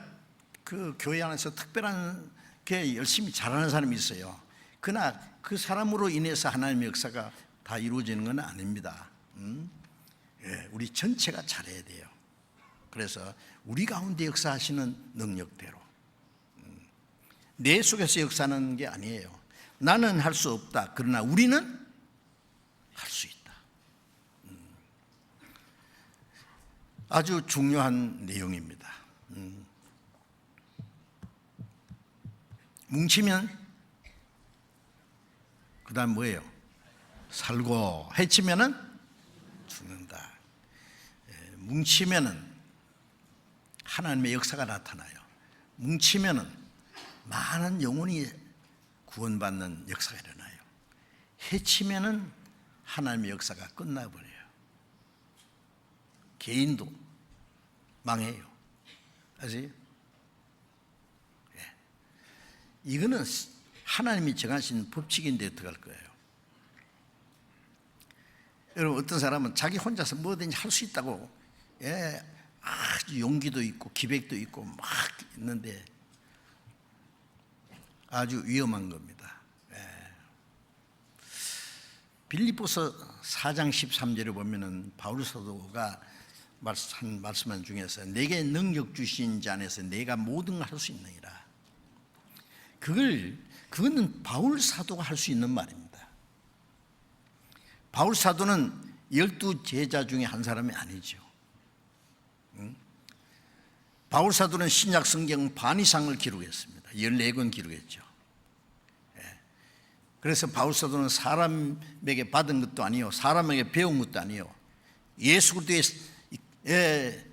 그 교회 안에서 특별한 게 열심히 잘하는 사람이 있어요. 그러나 그 사람으로 인해서 하나님의 역사가 다 이루어지는 건 아닙니다. 우리 전체가 잘해야 돼요. 그래서 우리 가운데 역사하시는 능력대로, 내 속에서 역사하는 게 아니에요. 나는 할 수 없다. 그러나 우리는 할 수 있다. 아주 중요한 내용입니다. 뭉치면 그 다음 뭐예요? 살고, 해치면은 죽는다. 뭉치면은 하나님의 역사가 나타나요. 뭉치면은 많은 영혼이 구원받는 역사가 일어나요. 해치면은 하나님의 역사가 끝나버려요. 개인도 망해요. 아세요? 이거는 하나님이 정하신 법칙인데 어떡할 거예요? 여러분, 어떤 사람은 자기 혼자서 뭐든지 할 수 있다고 아주 용기도 있고 기백도 있고 막 있는데 아주 위험한 겁니다. 빌립보서 4장 13절에 보면은 바울 사도가 한 말씀 중에서 내게 능력 주신 자 안에서 내가 모든 걸 할 수 있느니라. 그거는 바울 사도가 할 수 있는 말입니다. 바울 사도는 12 제자 중에 한 사람이 아니죠. 바울 사도는 신약 성경 반 이상을 기록했습니다. 14권 기록했죠. 그래서 바울 사도는 사람에게 받은 것도 아니요, 사람에게 배운 것도 아니요, 예수 그리스도의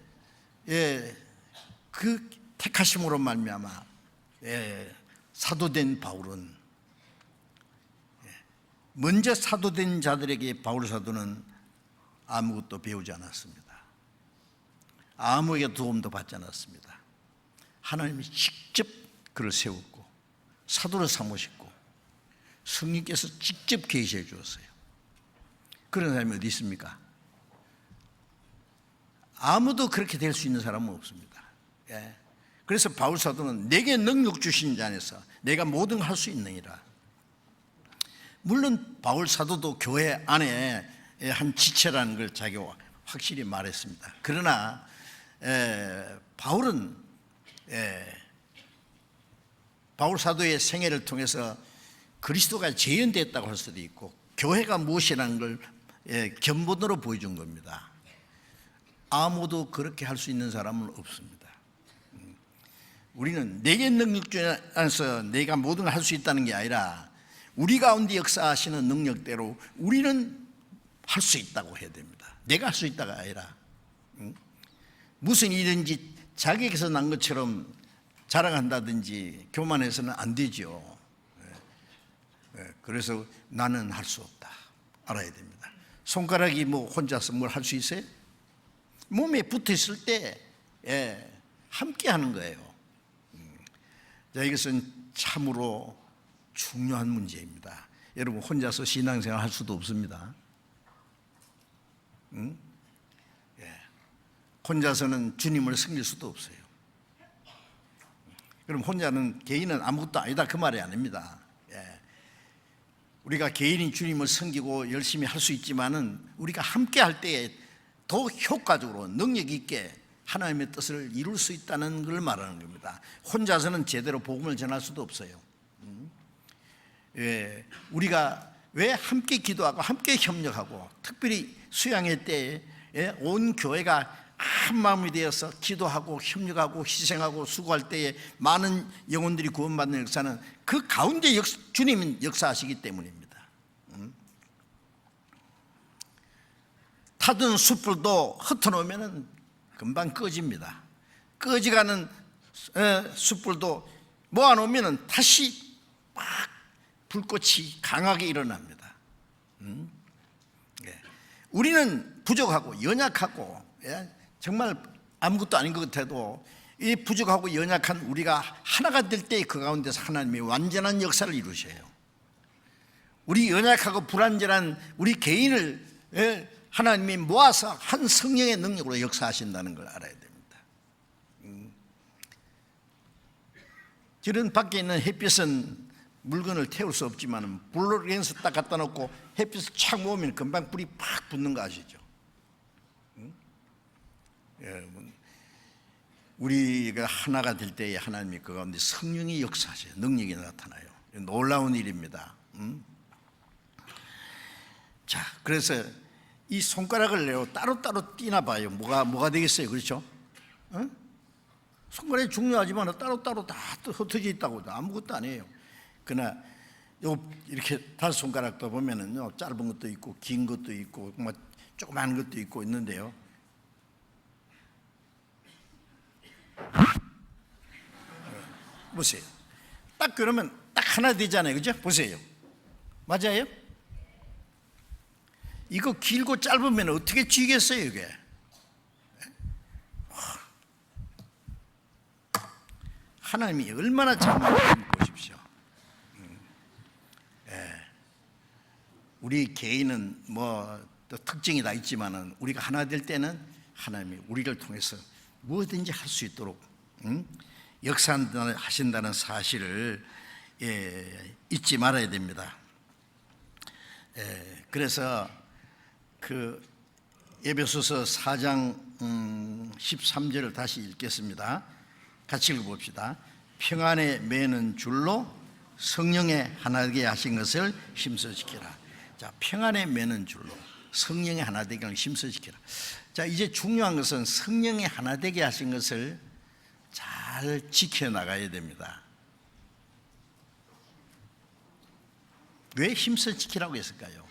그 택하심으로 말미암아 사도된 바울은, 먼저 사도된 자들에게 바울 사도는 아무것도 배우지 않았습니다. 아무에게 도움도 받지 않았습니다. 하나님이 직접 그를 세웠고 사도를 삼으셨고 성령께서 직접 계시해 주었어요. 그런 사람이 어디 있습니까? 아무도 그렇게 될 수 있는 사람은 없습니다. 그래서 바울 사도는 내게 능력 주신 자 안에서 내가 모든 걸 할 수 있느니라. 물론 바울 사도도 교회 안에 한 지체라는 걸 자기가 확실히 말했습니다. 그러나 바울은 바울 사도의 생애를 통해서 그리스도가 재현됐다고 할 수도 있고 교회가 무엇이라는 걸 견본으로 보여준 겁니다. 아무도 그렇게 할 수 있는 사람은 없습니다. 우리는 내게 능력 중에서 내가 모든 걸 할 수 있다는 게 아니라 우리 가운데 역사하시는 능력대로 우리는 할 수 있다고 해야 됩니다. 내가 할 수 있다가 아니라 무슨 일인지 자기에게서 난 것처럼 자랑한다든지 교만해서는 안 되죠. 그래서 나는 할 수 없다 알아야 됩니다. 손가락이 뭐 혼자서 뭘 할 수 있어요? 몸에 붙어 있을 때 함께 하는 거예요. 자, 이것은 참으로 중요한 문제입니다. 여러분 혼자서 신앙생활 할 수도 없습니다. 혼자서는 주님을 섬길 수도 없어요. 그럼 혼자는 개인은 아무것도 아니다 그 말이 아닙니다. 우리가 개인이 주님을 섬기고 열심히 할 수 있지만은 우리가 함께 할 때에 더 효과적으로 능력 있게 하나님의 뜻을 이룰 수 있다는 걸 말하는 겁니다. 혼자서는 제대로 복음을 전할 수도 없어요. 우리가 왜 함께 기도하고 함께 협력하고 특별히 수양회 때에 온 교회가 한 마음이 되어서 기도하고 협력하고 희생하고 수고할 때에 많은 영혼들이 구원받는 역사는 그 가운데 주님이 역사하시기 때문입니다. 타든 숯불도 흩어놓으면 금방 꺼집니다. 꺼지가는 숯불도 모아놓으면 다시 막 불꽃이 강하게 일어납니다. 우리는 부족하고 연약하고 정말 아무것도 아닌 것 같아도 이 부족하고 연약한 우리가 하나가 될 때 그 가운데서 하나님이 완전한 역사를 이루셔요. 우리 연약하고 불완전한 우리 개인을 하나님이 모아서 한 성령의 능력으로 역사하신다는 걸 알아야 됩니다. 저런 밖에 있는 햇빛은 물건을 태울 수 없지만 블루렌스 딱 갖다 놓고 햇빛을 착 모으면 금방 불이 팍 붙는 거 아시죠? 여러분, 우리가 하나가 될 때에 하나님이 그 가운데 성령이 역사하셔요. 능력이 나타나요. 놀라운 일입니다. 자, 그래서 이 손가락을 따로따로 띄나 봐요. 뭐가 되겠어요? 그렇죠? 손가락이 중요하지만 따로따로 다 흩어져 있다고 아무것도 아니에요. 그러나 이렇게 5손가락도 보면은요, 짧은 것도 있고 긴 것도 있고 뭐 조그마한 것도 있고 있는데요. 보세요. 딱 그러면 딱 하나 되잖아요. 그죠? 보세요. 맞아요? 이거 길고 짧으면 어떻게 쥐겠어요, 이게? 하나님이 얼마나 잘만드는지 보십시오. 우리 개인은 뭐 또 특징이 다 있지만은 우리가 하나 될 때는 하나님이 우리를 통해서 무엇든지 할 수 있도록 역사하신다는 사실을 잊지 말아야 됩니다. 그래서 그 에베소서 4장 13절을 다시 읽겠습니다. 같이 읽어봅시다. 평안에 매는 줄로 성령의 하나되게 하신 것을 힘써지키라. 자, 평안에 매는 줄로 성령의 하나되게 힘써지키라. 자, 이제 중요한 것은 성령의 하나되게 하신 것을 잘 지켜나가야 됩니다. 왜 힘써 지키라고 했을까요?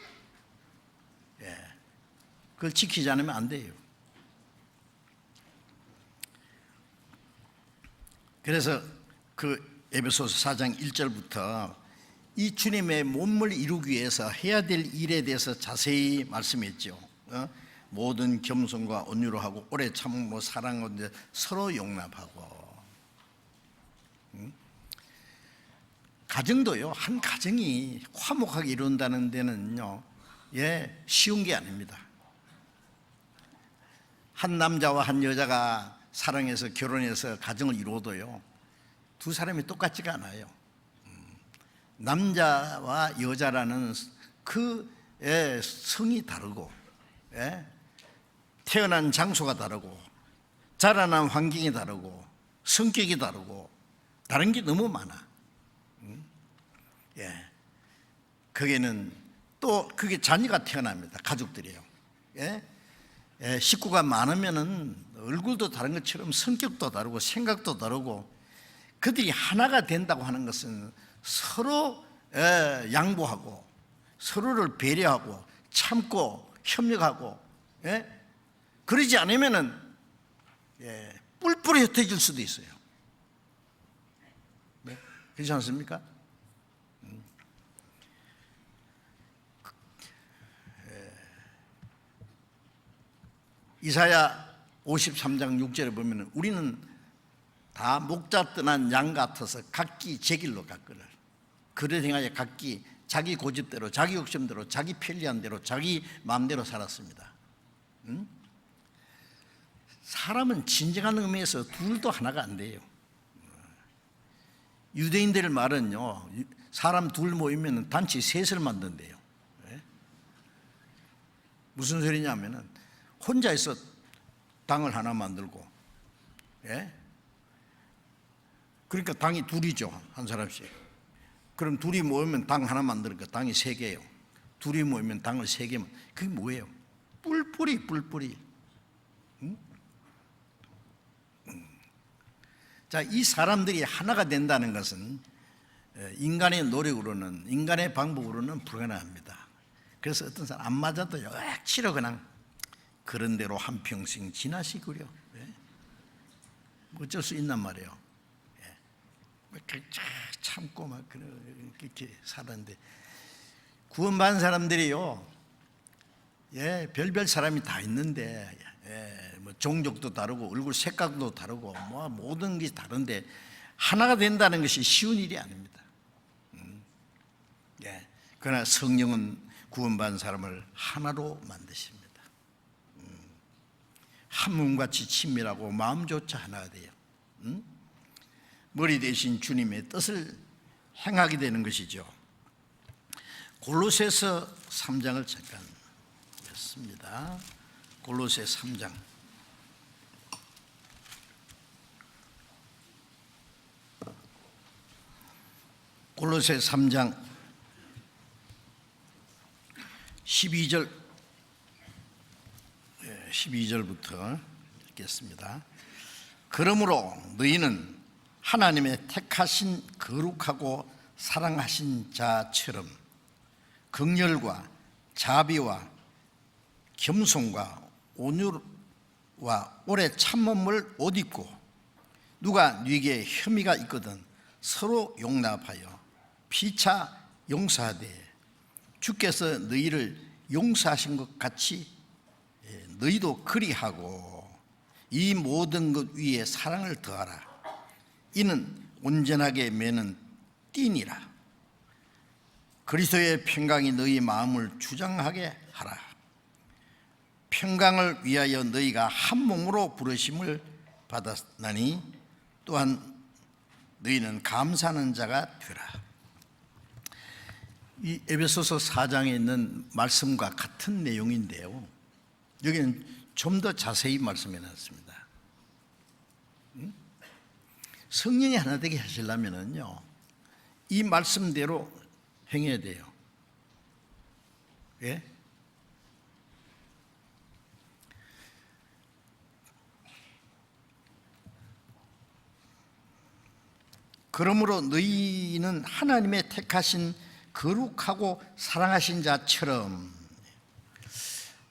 그걸 지키지 않으면 안 돼요. 그래서 그 에베소서 4장 1절부터 이 주님의 몸을 이루기 위해서 해야 될 일에 대해서 자세히 말씀했죠. 모든 겸손과 온유로 하고 오래 참고 사랑하고 서로 용납하고. 가정도요, 한 가정이 화목하게 이룬다는 데는요, 쉬운 게 아닙니다. 한 남자와 한 여자가 사랑해서 결혼해서 가정을 이루어도요, 두 사람이 똑같지가 않아요. 남자와 여자라는 그 성이 다르고, 태어난 장소가 다르고, 자라난 환경이 다르고, 성격이 다르고, 다른 게 너무 많아. 거기는 또 그게 자녀가 태어납니다. 가족들이에요. 식구가 많으면은 얼굴도 다른 것처럼 성격도 다르고 생각도 다르고, 그들이 하나가 된다고 하는 것은 서로 양보하고 서로를 배려하고 참고 협력하고, 그러지 않으면은 뿔뿔이 흩어질 수도 있어요. 네? 그렇지 않습니까? 이사야 53장 6절에 보면 우리는 다 목자 떠난 양 같아서 각기 제 길로 갔거늘. 그를 행하여 각기 자기 고집대로 자기 욕심대로 자기 편리한 대로 자기 마음대로 살았습니다. 사람은 진정한 의미에서 둘도 하나가 안 돼요. 유대인들 말은요, 사람 둘 모이면 단체 셋을 만든대요. 무슨 소리냐면은 혼자서 당을 하나 만들고, 그러니까 당이 둘이죠, 한 사람씩. 그럼 둘이 모이면 당 하나 만드니까 당이 세 개예요. 둘이 모이면 당을 세 개만. 그게 뭐예요? 뿔뿔이. 자, 이 사람들이 하나가 된다는 것은 인간의 노력으로는, 인간의 방법으로는 불가능합니다. 그래서 어떤 사람 안 맞아도 억지로 그냥 그런 대로 한평생 지나시구려. 어쩔 수 있단 말이에요. 참고 막 그렇게 살았는데, 구원받은 사람들이요, 별별 사람이 다 있는데, 뭐 종족도 다르고 얼굴 색깔도 다르고 뭐 모든 게 다른데 하나가 된다는 것이 쉬운 일이 아닙니다. 그러나 성령은 구원받은 사람을 하나로 만드십니다. 한 몸같이 친밀하고 마음조차 하나가 돼요. 머리 대신 주님의 뜻을 행하게 되는 것이죠. 골로새서 3장을 잠깐 읽습니다. 골로새 3장. 골로새 3장 12절부터 읽겠습니다. 그러므로 너희는 하나님의 택하신 거룩하고 사랑하신 자처럼 긍휼과 자비와 겸손과 온유와 오래 참음을 옷 입고, 누가 네게 혐의가 있거든 서로 용납하여 피차 용서하되 주께서 너희를 용서하신 것 같이 너희도 그리하고 이 모든 것 위에 사랑을 더하라. 이는 온전하게 매는 띠니라. 그리스도의 평강이 너희 마음을 주장하게 하라. 평강을 위하여 너희가 한 몸으로 부르심을 받았나니 또한 너희는 감사하는 자가 되라. 이 에베소서 4장에 있는 말씀과 같은 내용인데요, 여기는 좀 더 자세히 말씀해 놨습니다. 성령이 하나 되게 하시려면요, 이 말씀대로 행해야 돼요. 그러므로 너희는 하나님의 택하신 거룩하고 사랑하신 자처럼.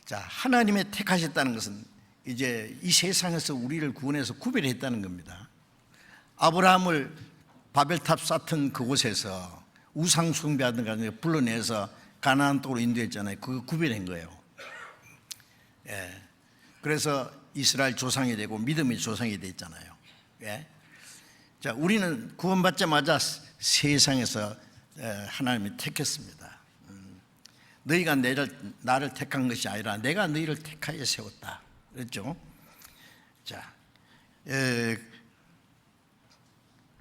자, 하나님의 택하셨다는 것은 이제 이 세상에서 우리를 구원해서 구별했다는 겁니다. 아브라함을 바벨탑 쌓던 그곳에서 우상 숭배하던 가정에 불러내서 가나안 땅으로 인도했잖아요. 그거 구별한 거예요. 그래서 이스라엘 조상이 되고 믿음의 조상이 됐잖아요. 자, 우리는 구원받자마자 세상에서 하나님이 택했습니다. 너희가 나를 택한 것이 아니라 내가 너희를 택하여 세웠다 그랬죠. 자,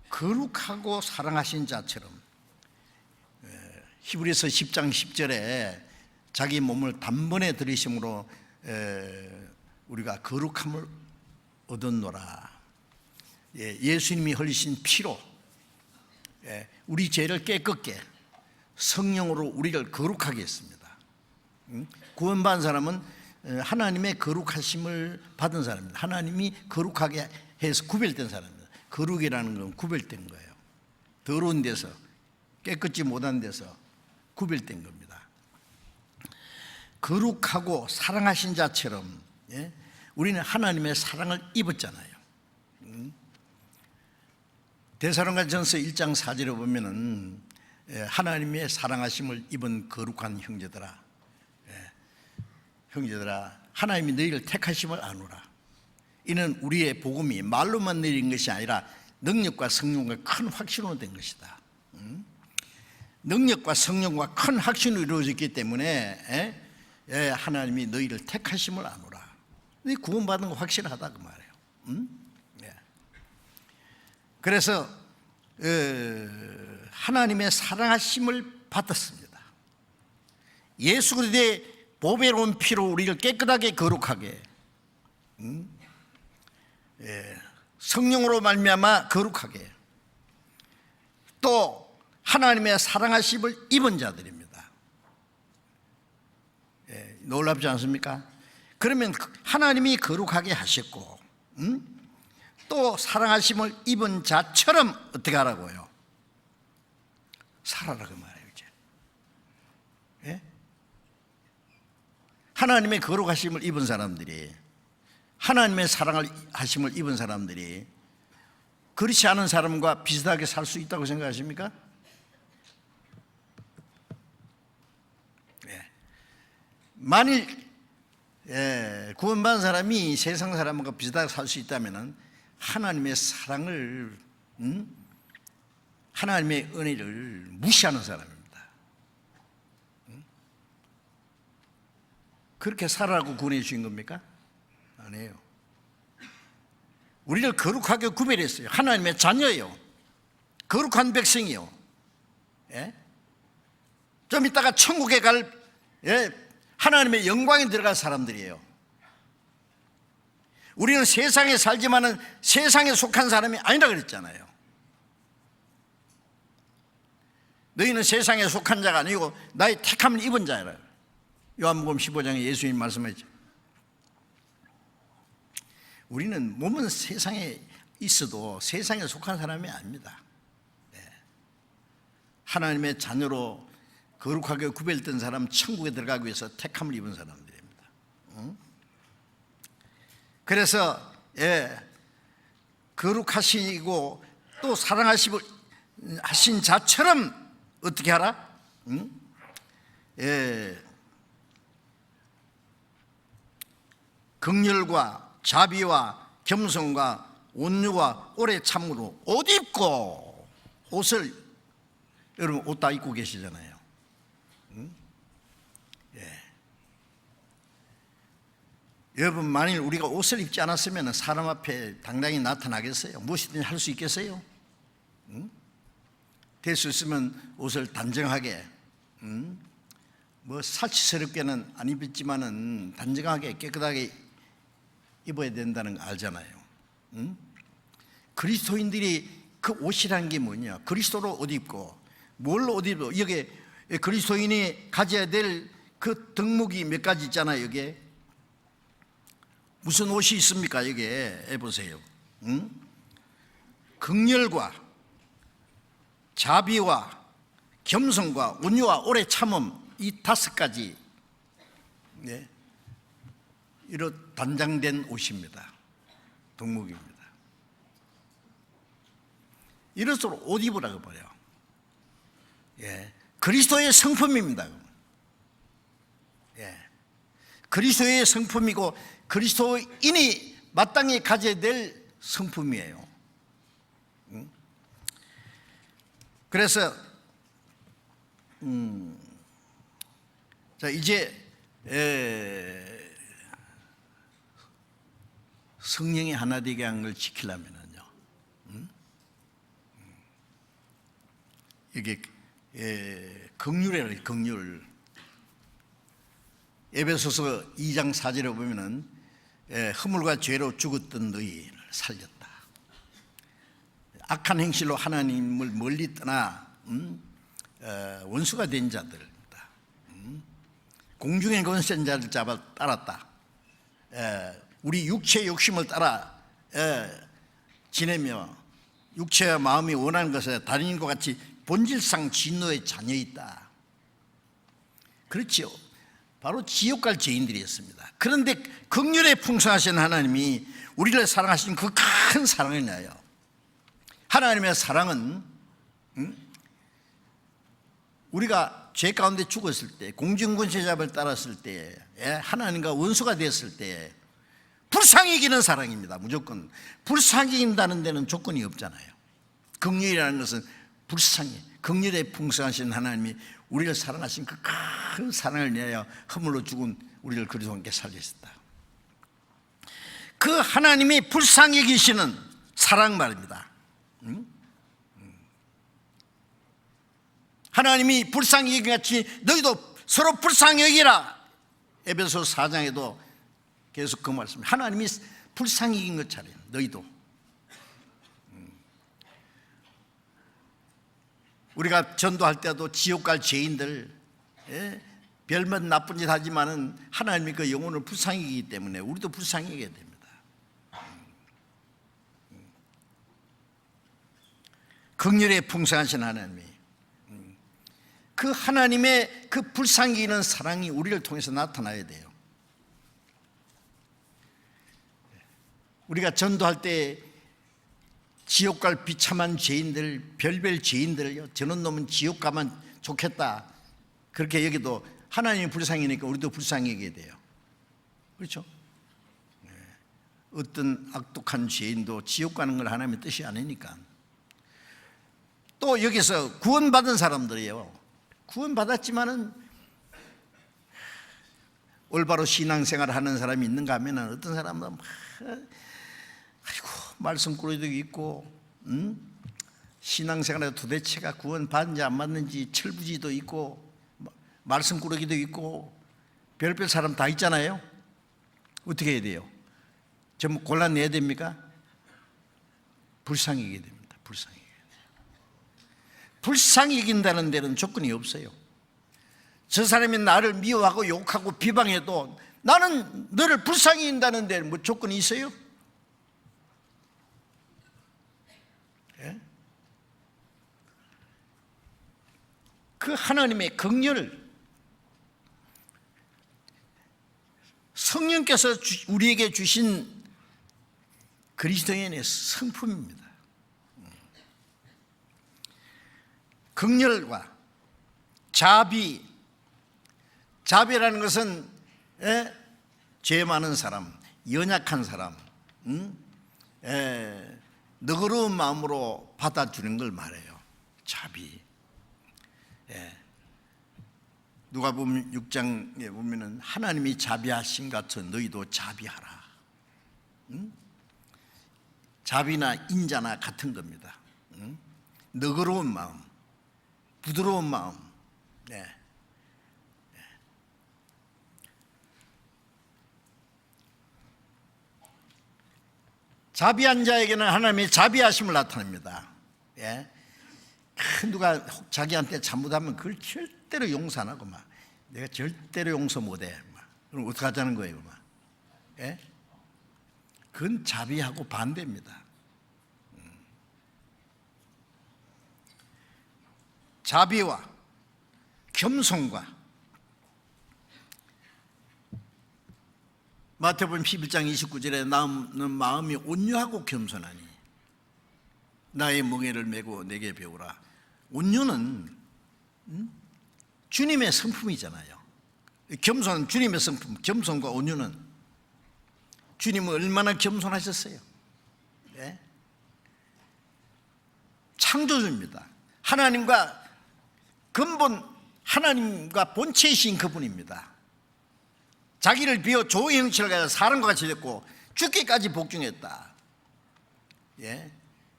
거룩하고 사랑하신 자처럼, 히브리서 10장 10절에 자기 몸을 단번에 들이심으로 우리가 거룩함을 얻었노라. 예수님이 흘리신 피로 우리 죄를 깨끗게 성령으로 우리를 거룩하게 했습니다. 구원받은 사람은 하나님의 거룩하심을 받은 사람입니다. 하나님이 거룩하게 해서 구별된 사람입니다. 거룩이라는 건 구별된 거예요. 더러운 데서, 깨끗지 못한 데서 구별된 겁니다. 거룩하고 사랑하신 자처럼 우리는 하나님의 사랑을 입었잖아요. 데살로니가전서 1장 4절에 보면은 하나님의 사랑하심을 입은 거룩한 형제들아, 형제들아, 하나님이 너희를 택하심을 아노라. 이는 우리의 복음이 말로만 내린 것이 아니라 능력과 성령과 큰 확신으로 된 것이다. 능력과 성령과 큰 확신으로 이루어졌기 때문에 하나님이 너희를 택하심을 아노라. 네, 구원받은 거 확실하다 그 말이에요. 그래서 하나님의 사랑하심을 받았습니다. 예수 그리스도의 보배로운 피로 우리를 깨끗하게 거룩하게, 성령으로 말미암아 거룩하게, 또 하나님의 사랑하심을 입은 자들입니다. 놀랍지 않습니까? 그러면 하나님이 거룩하게 하셨고, 또 사랑하심을 입은 자처럼 어떻게 하라고요? 살아라 그 말이에요. 이제 하나님의 거룩하심을 입은 사람들이, 하나님의 사랑을 하심을 입은 사람들이 그렇지 않은 사람과 비슷하게 살 수 있다고 생각하십니까? 만일 구원받은 사람이 세상 사람과 비슷하게 살 수 있다면 하나님의 사랑을, 하나님의 은혜를 무시하는 사람입니다. 그렇게 살아라고 구원해 주신 겁니까? 아니에요. 우리를 거룩하게 구별했어요. 하나님의 자녀예요. 거룩한 백성이요. 좀 이따가 천국에 갈 하나님의 영광에 들어갈 사람들이에요. 우리는 세상에 살지만은 세상에 속한 사람이 아니라 그랬잖아요. 너희는 세상에 속한 자가 아니고 나의 택함을 입은 자라. 요한복음 15장에 예수님 말씀하셨죠. 우리는 몸은 세상에 있어도 세상에 속한 사람이 아닙니다. 하나님의 자녀로 거룩하게 구별된 사람, 천국에 들어가기 위해서 택함을 입은 사람들입니다. 그래서 거룩하시고 또 사랑하시고 하신 자처럼 어떻게 하라? 긍휼과 자비와 겸손과 온유와 오래 참으로 옷 입고, 옷을 여러분 옷 다 입고 계시잖아요. 여러분, 만일 우리가 옷을 입지 않았으면 사람 앞에 당당히 나타나겠어요? 무엇이든지 할 수 있겠어요? 될 수 있으면 옷을 단정하게, 뭐 사치스럽게는 안 입었지만은 단정하게 깨끗하게 입어야 된다는 거 알잖아요. 그리스도인들이 그 옷이라는 게 뭐냐? 그리스도로 옷 입고, 뭘로 옷 입고, 여기 그리스도인이 가져야 될 그 덕목이 몇 가지 있잖아요. 여기에 무슨 옷이 있습니까? 여기에 해보세요. 긍휼과 자비와 겸손과 온유와 오래 참음, 이 5가지 이로 단장된 옷입니다. 덕목입니다. 이럴수록 옷 입으라고 봐요. 그리스도의 성품입니다. 그리스도의 성품이고 그리스도인이 마땅히 가져야 될 성품이에요. 그래서 자, 이제 성령이 하나 되게 한 걸 지키려면요, 이게 긍휼이에요. 긍휼. 에베소서 2장 4절에 보면은 허물과 죄로 죽었던 너희를 살렸다. 악한 행실로 하나님을 멀리 떠나 원수가 된 자들입니다. 공중의 권세한 자를 잡아 따랐다. 우리 육체의 욕심을 따라 지내며 육체와 마음이 원하는 것에 다른 인과 같이 본질상 진노의 자녀이다. 그렇지요. 바로 지옥 갈 죄인들이었습니다. 그런데 긍휼에 풍성하신 하나님이 우리를 사랑하신 그 큰 사랑을 인하여 하나님의 사랑은 우리가 죄 가운데 죽었을 때, 공중권세잡을 따랐을 때, 하나님과 원수가 됐을 때 불쌍히 여기는 사랑입니다. 무조건 불쌍히 여긴다는 데는 조건이 없잖아요. 긍휼이라는 것은 불쌍히, 긍휼에 풍성하신 하나님이 우리를 사랑하신 그 큰 사랑을 내어 허물로 죽은 우리를 그리스도와 함께 살리셨다. 그 하나님이 불쌍히 여기시는 사랑 말입니다. 하나님이 불쌍히 여긴 같이 너희도 서로 불쌍히 여기라. 에베소 4장에도 계속 그 말씀. 하나님이 불쌍히 여긴 것처럼 너희도. 우리가 전도할 때도 지옥 갈 죄인들, 별몇 나쁜 짓 하지만은 하나님이 그 영혼을 불쌍히 여기기 때문에 우리도 불쌍히 여겨야 됩니다. 긍휼에 풍성하신 하나님이, 그 하나님의 그 불쌍히 여기는 사랑이 우리를 통해서 나타나야 돼요. 우리가 전도할 때 지옥 갈 비참한 죄인들, 별별 죄인들을요, 저런 놈은 지옥 가면 좋겠다 그렇게 여기도 하나님이 불쌍히니까 우리도 불쌍히 여겨야 돼요. 그렇죠? 어떤 악독한 죄인도 지옥 가는 걸 하나님의 뜻이 아니니까. 또 여기서 구원받은 사람들이에요. 구원받았지만은 올바로 신앙생활을 하는 사람이 있는가 하면 어떤 사람은 아이고 말씀꾸러기도 있고 신앙생활에 도대체가 구원받는지 안 받는지 철부지도 있고 말씀꾸러기도 있고 별별 사람 다 있잖아요. 어떻게 해야 돼요? 전부 골라내야 됩니까? 불쌍히 여겨야 됩니다. 불쌍히 여겨야 돼요. 불쌍히 여긴다는 데는 조건이 없어요. 저 사람이 나를 미워하고 욕하고 비방해도 나는 너를 불쌍히 여긴다는 데는 뭐 조건이 있어요? 그 하나님의 긍휼을 성령께서 우리에게 주신 그리스도인의 성품입니다. 긍휼과 자비, 자비라는 것은 죄 많은 사람, 연약한 사람, 너그러운 마음으로 받아주는 걸 말해요. 자비. 누가복음 6장에 보면은 하나님이 자비하신 같은 너희도 자비하라. 자비나 인자나 같은 겁니다. 너그러운 마음, 부드러운 마음. 자비한 자에게는 하나님의 자비하심을 나타냅니다. 누가 자기한테 잘못하면 그걸 절대로 용서 안 하고 막 내가 절대로 용서 못해. 그럼 어떻게 하자는 거예요? 막. 그건 자비하고 반대입니다. 자비와 겸손과 마태복음 11장 29절에 나는 마음이 온유하고 겸손하니 나의 멍에를 메고 내게 배우라. 온유는 주님의 성품이잖아요. 겸손은 주님의 성품. 겸손과 온유는 주님은 얼마나 겸손하셨어요. 창조주입니다. 하나님과 근본, 하나님과 본체이신 그분입니다. 자기를 비워 조의 형체를 가져 사람과 같이 됐고 죽기까지 복종했다.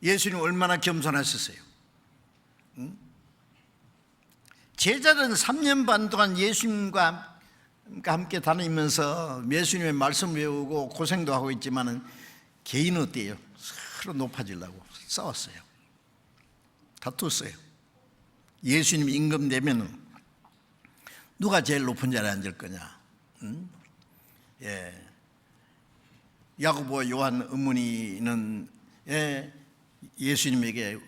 예수님 얼마나 겸손하셨어요. 제자들은 3년 반 동안 예수님과 함께 다니면서 예수님의 말씀 외우고 고생도 하고 있지만은 개인은 어때요? 서로 높아지려고 싸웠어요. 다투었어요. 예수님 임금되면 누가 제일 높은 자리에 앉을 거냐? 야고보와 요한 어머니는 예수님에게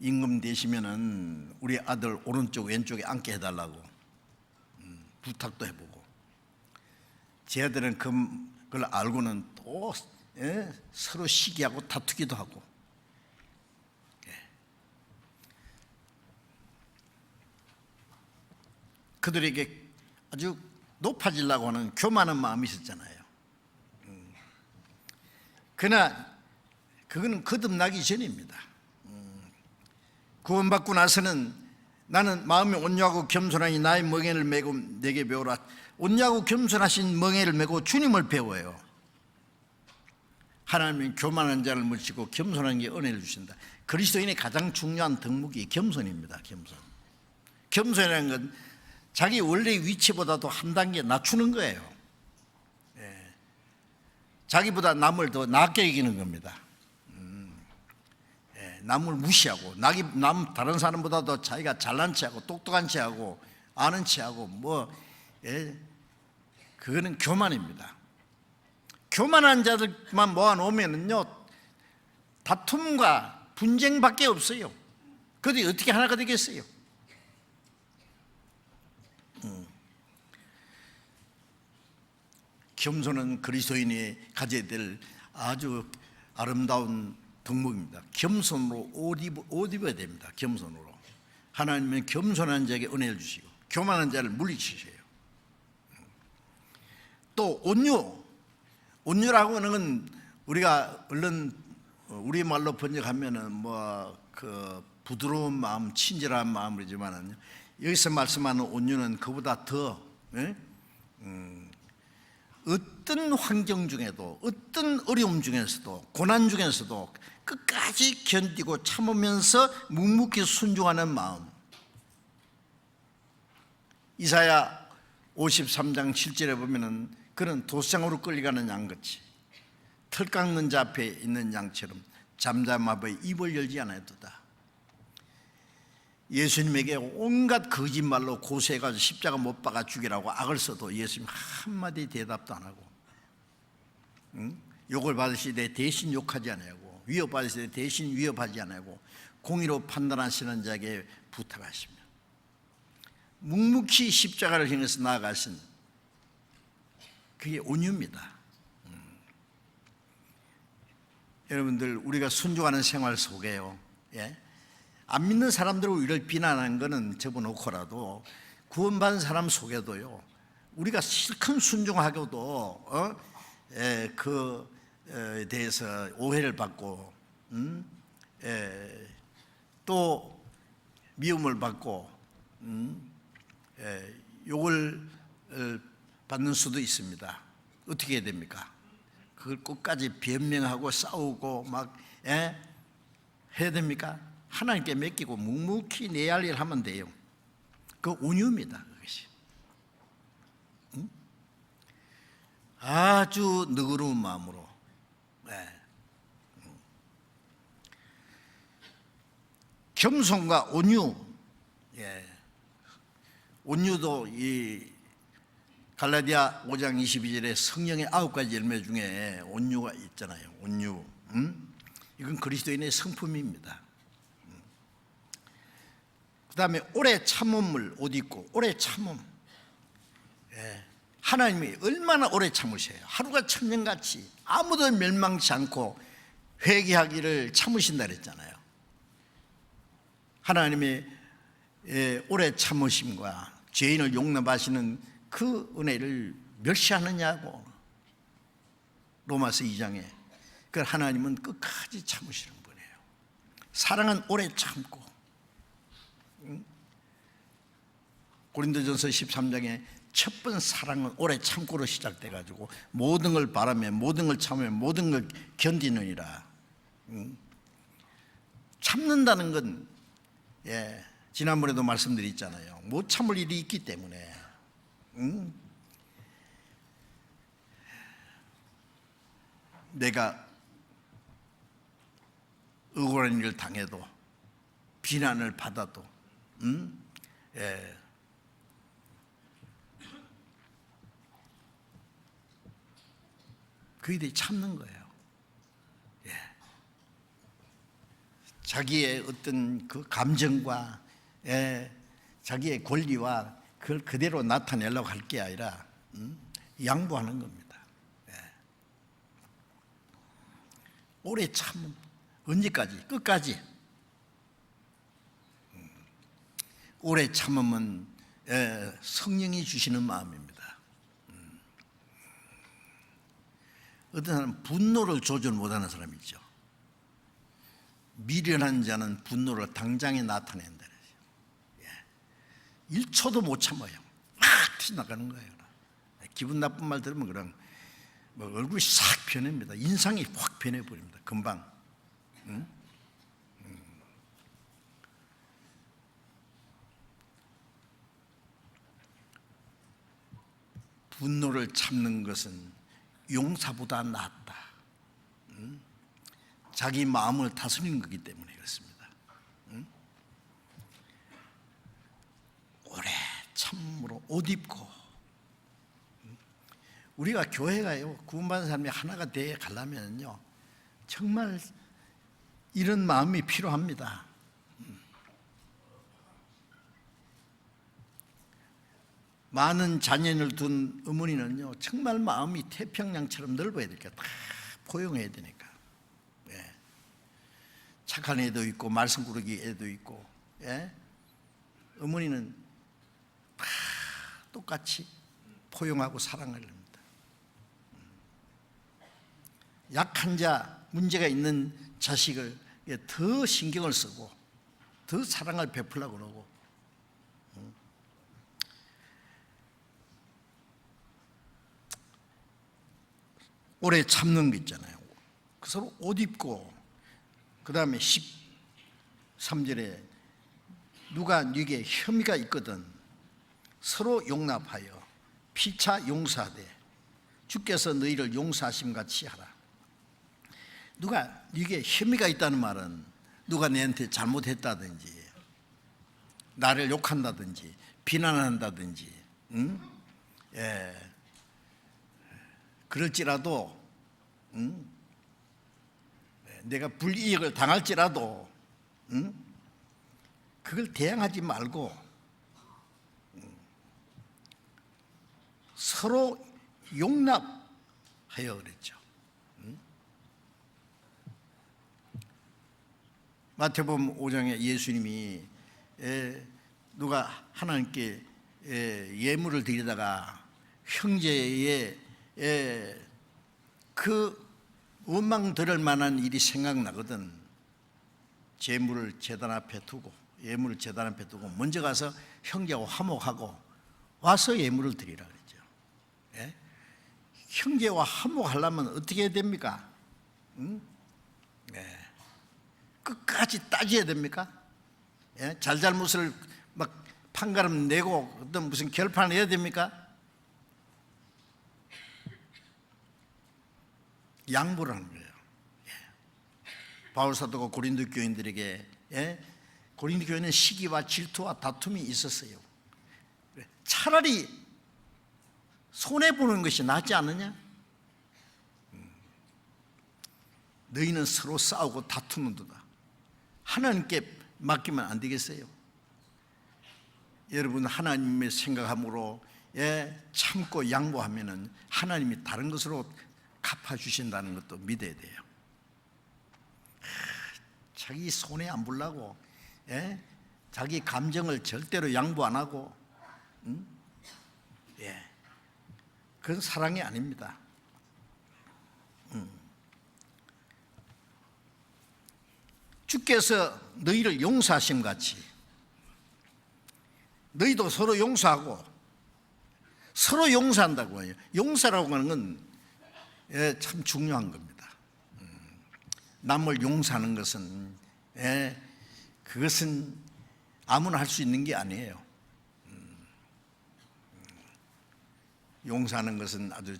임금 되시면은 우리 아들 오른쪽 왼쪽에 앉게 해달라고 부탁도 해보고, 제 아들은 그걸 알고는 또 서로 시기하고 다투기도 하고. 그들에게 아주 높아지려고 하는 교만한 마음이 있었잖아요. 그러나 그거는 거듭나기 전입니다. 구원받고 나서는 나는 마음이 온유하고 겸손하니 나의 멍에를 메고 내게 배우라. 온유하고 겸손하신 멍에를 메고 주님을 배워요. 하나님은 교만한 자를 물리치고 겸손한 게 은혜를 주신다. 그리스도인의 가장 중요한 덕목이 겸손입니다. 겸손이라는 건 자기 원래 위치보다도 한 단계 낮추는 거예요. 자기보다 남을 더 낮게 여기는 겁니다. 남을 무시하고 다른 사람보다도 자기가 잘난 체하고 똑똑한 체하고 아는 체하고 그거는 교만입니다. 교만한 자들만 모아놓으면요 다툼과 분쟁밖에 없어요. 그들이 어떻게 하나가 되겠어요? 겸손은 그리스도인이 가져야 될 아주 아름다운 덕목입니다. 겸손으로 옷 입어야 됩니다. 겸손으로. 하나님은 겸손한 자에게 은혜를 주시고 교만한 자를 물리치셔요. 또 온유라고 하는 건 우리가 얼른 우리 말로 번역하면은 그 부드러운 마음, 친절한 마음이지만은 여기서 말씀하는 온유는 그보다 더 어떤 환경 중에도 어떤 어려움 중에서도 고난 중에서도 끝까지 견디고 참으면서 묵묵히 순종하는 마음. 이사야 53장 7절에 보면은 그는 도상으로 끌려가는 양같이 털 깎는 자 앞에 있는 양처럼 잠잠하여 입을 열지 않았도다. 예수님에게 온갖 거짓말로 고소해가지고 십자가 못 박아 죽이라고 악을 써도 예수님 한마디 대답도 안 하고, 욕을 받으실 때 대신 욕하지 않고, 위협받으실 때 대신 위협하지 않고, 공의로 판단하시는 자에게 부탁하시며 묵묵히 십자가를 향해서 나아가신 그게 온유입니다. 여러분들, 우리가 순종하는 생활 속에요, 안 믿는 사람들을 우리를 비난하는 것은 접어놓고라도 구원받은 사람 속에도요, 우리가 실컷 순종하고도 그에 대해서 오해를 받고 또 미움을 받고 욕을 받는 수도 있습니다. 어떻게 해야 됩니까? 그걸 끝까지 변명하고 싸우고 막 해야 됩니까? 하나님께 맡기고 묵묵히 내 할 일 하면 돼요. 그 온유입니다. 그것이 아주 너그러운 마음으로. 겸손과 온유. 온유도 이 갈라디아 5장 22절에 성령의 9가지 열매 중에 온유가 있잖아요. 온유. 이건 그리스도인의 성품입니다. 그 다음에 오래 참음을 옷 입고, 오래 참음. 하나님이 얼마나 오래 참으셔요. 하루가 천년같이 아무도 멸망치 않고 회개하기를 참으신다 그랬잖아요. 하나님의 오래 참으심과 죄인을 용납하시는 그 은혜를 멸시하느냐고. 로마서 2장에 그 하나님은 끝까지 참으시는 분이에요. 사랑은 오래 참고. 고린도전서 13장에 첫 번 사랑은 오래 참고로 시작돼 가지고 모든 걸 바라며 모든 걸 참으며 모든 걸 견디느니라. 참는다는 건 지난번에도 말씀드렸잖아요. 못 참을 일이 있기 때문에. 내가 억울한 일을 당해도 비난을 받아도 그들이 참는 거예요. 자기의 어떤 그 감정과 자기의 권리와 그걸 그대로 나타내려고 할 게 아니라 양보하는 겁니다. 오래 참음. 언제까지? 끝까지. 오래 참으면 성령이 주시는 마음입니다. 어떤 사람은 분노를 조절 못하는 사람이 있죠. 미련한 자는 분노를 당장에 나타낸다. 1초도 못 참아요. 막 튀어나가는 거예요. 기분 나쁜 말 들으면 그냥 얼굴이 싹 변합니다. 인상이 확 변해버립니다. 금방. 분노를 참는 것은 용사보다 낫다. 자기 마음을 다스리는 거기 때문에 그렇습니다. 오래 참으로 옷 입고, 우리가 교회가요 구원받은 사람이 하나가 되어 가려면요 정말 이런 마음이 필요합니다. 많은 자녀를 둔 어머니는요 정말 마음이 태평양처럼 넓어야 되니까 다 포용해야 되니까. 착한 애도 있고 말썽꾸러기 애도 있고, 어머니는 다 똑같이 포용하고 사랑하려 합니다. 약한 자, 문제가 있는 자식을 더 신경을 쓰고 더 사랑을 베풀려고 그러고, 오래 참는 거 있잖아요. 서로 옷 입고, 그 다음에 13절에 누가 네게 혐의가 있거든 서로 용납하여 피차 용서하되 주께서 너희를 용서하심 같이 하라. 누가 네게 혐의가 있다는 말은 누가 내한테 잘못했다든지 나를 욕한다든지 비난한다든지 그럴지라도 내가 불이익을 당할지라도 그걸 대항하지 말고 서로 용납하여 그랬죠. 마태복음 5장에 예수님이 누가 하나님께 예물을 드리다가 형제의 그 원망 들을 만한 일이 생각나거든. 예물을 제단 앞에 두고 먼저 가서 형제하고 화목하고 와서 예물을 드리라 그랬죠. 형제와 화목하려면 어떻게 해야 됩니까? 끝까지 따져야 됩니까? 잘잘못을 막 판가름 내고 어떤 무슨 결판을 해야 됩니까? 양보를 하는 거예요. 바울 사도가 고린도 교인들에게, 고린도 교회는 시기와 질투와 다툼이 있었어요. 차라리 손해보는 것이 낫지 않느냐? 너희는 서로 싸우고 다투는도다. 하나님께 맡기면 안 되겠어요? 여러분, 하나님의 생각함으로 참고 양보하면은 하나님이 다른 것으로 갚아주신다는 것도 믿어야 돼요. 자기 손해 안 보려고 자기 감정을 절대로 양보 안 하고, 그건 사랑이 아닙니다. 주께서 너희를 용서하심 같이 너희도 서로 용서하고, 서로 용서한다고 해요. 용서라고 하는 건 참 중요한 겁니다. 남을 용서하는 것은 그것은 아무나 할 수 있는 게 아니에요. 용서하는 것은 아주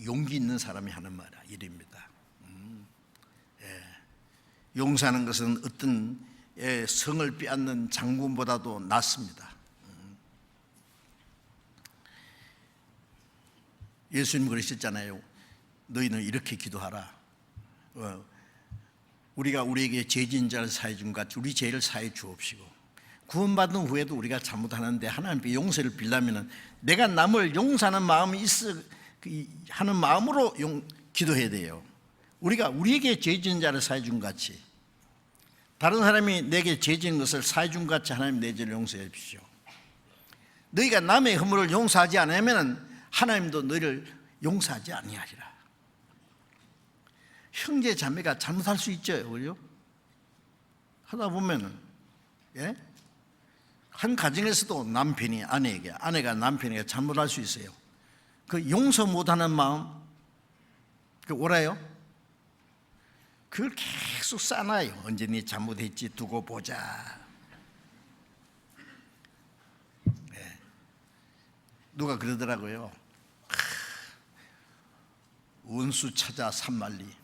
용기 있는 사람이 하는 일입니다. 용서하는 것은 어떤 성을 빼앗는 장군보다도 낫습니다. 예수님 그러셨잖아요. 너희는 이렇게 기도하라. 우리가 우리에게 죄진 자를 사해 준 같이 우리 죄를 사해 주옵시고, 구원받은 후에도 우리가 잘못하는데 하나님께 용서를 빌려면 내가 남을 용서하는 마음이 있어 하는 마음으로 기도해야 돼요. 우리가 우리에게 죄진 자를 사해 준 같이, 다른 사람이 내게 죄진 것을 사해 준 같이 하나님 내 죄를 용서해 주십시오. 너희가 남의 허물을 용서하지 않으면 하나님도 너희를 용서하지 아니하리라. 형제 자매가 잘못할 수 있죠. 그죠? 하다 보면은, 예? 한 가정에서도 남편이 아내에게, 아내가 남편에게 잘못할 수 있어요. 그 용서 못하는 마음, 그 오라요? 그걸 계속 쌓아놔요. 언제 네 잘못했지 두고 보자. 네. 누가 그러더라고요. 원수 찾아 산만리.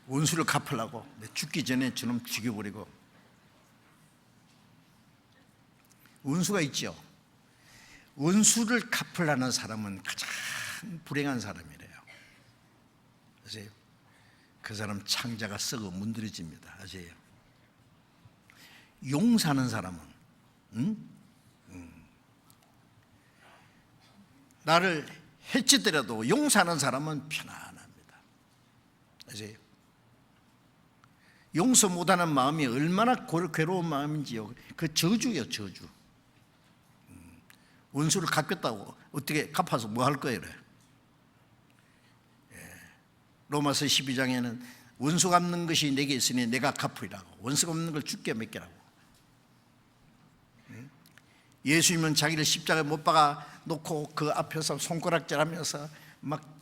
원수를 갚으려고 죽기 전에 저놈 죽여버리고. 원수가 있죠. 원수를 갚으려는 사람은 가장 불행한 사람이래요. 아세요? 그 사람 창자가 썩어 문드러집니다. 아세요? 용서하는 사람은 나를 해치더라도 용서하는 사람은 편안합니다. 아세요? 용서 못하는 마음이 얼마나 괴로운 마음인지요. 그 저주예요, 저주. 원수를 갚겠다고 어떻게 갚아서 뭐 할 거예요? 로마서 12장에는 원수 갚는 것이 내게 있으니 내가 갚으리라고. 원수 갚는 걸 주께 맡기라고. 예수님은 자기를 십자가에 못 박아 놓고 그 앞에서 손가락질하면서 막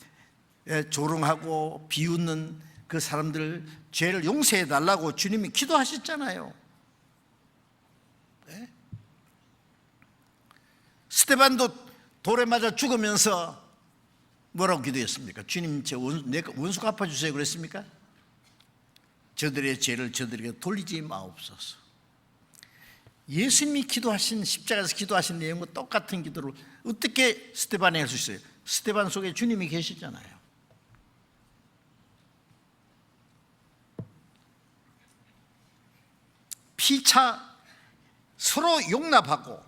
조롱하고 비웃는 그 사람들 죄를 용서해 달라고 주님이 기도하셨잖아요. 네? 스데반도 돌에 맞아 죽으면서 뭐라고 기도했습니까? 주님, 내가 원수 갚아주세요 그랬습니까? 저들의 죄를 저들에게 돌리지 마옵소서. 예수님이 기도하신, 십자가에서 기도하신 내용과 똑같은 기도를 어떻게 스데반이 할 수 있어요? 스데반 속에 주님이 계시잖아요. 피차 서로 용납하고,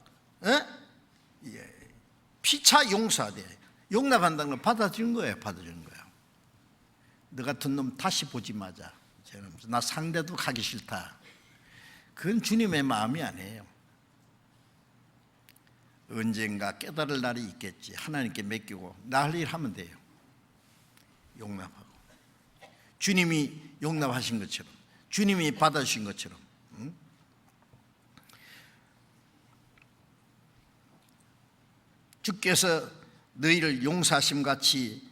피차 용서하되 용납한다는 걸 받아들이는 거예요. 받아들이는 거예요. 너 같은 놈 다시 보지 마자. 나 상대도 가기 싫다. 그건 주님의 마음이 아니에요. 언젠가 깨달을 날이 있겠지. 하나님께 맡기고 나 할 일 하면 돼요. 용납하고 주님이 용납하신 것처럼, 주님이 받아주신 것처럼. 주께서 너희를 용서하심 같이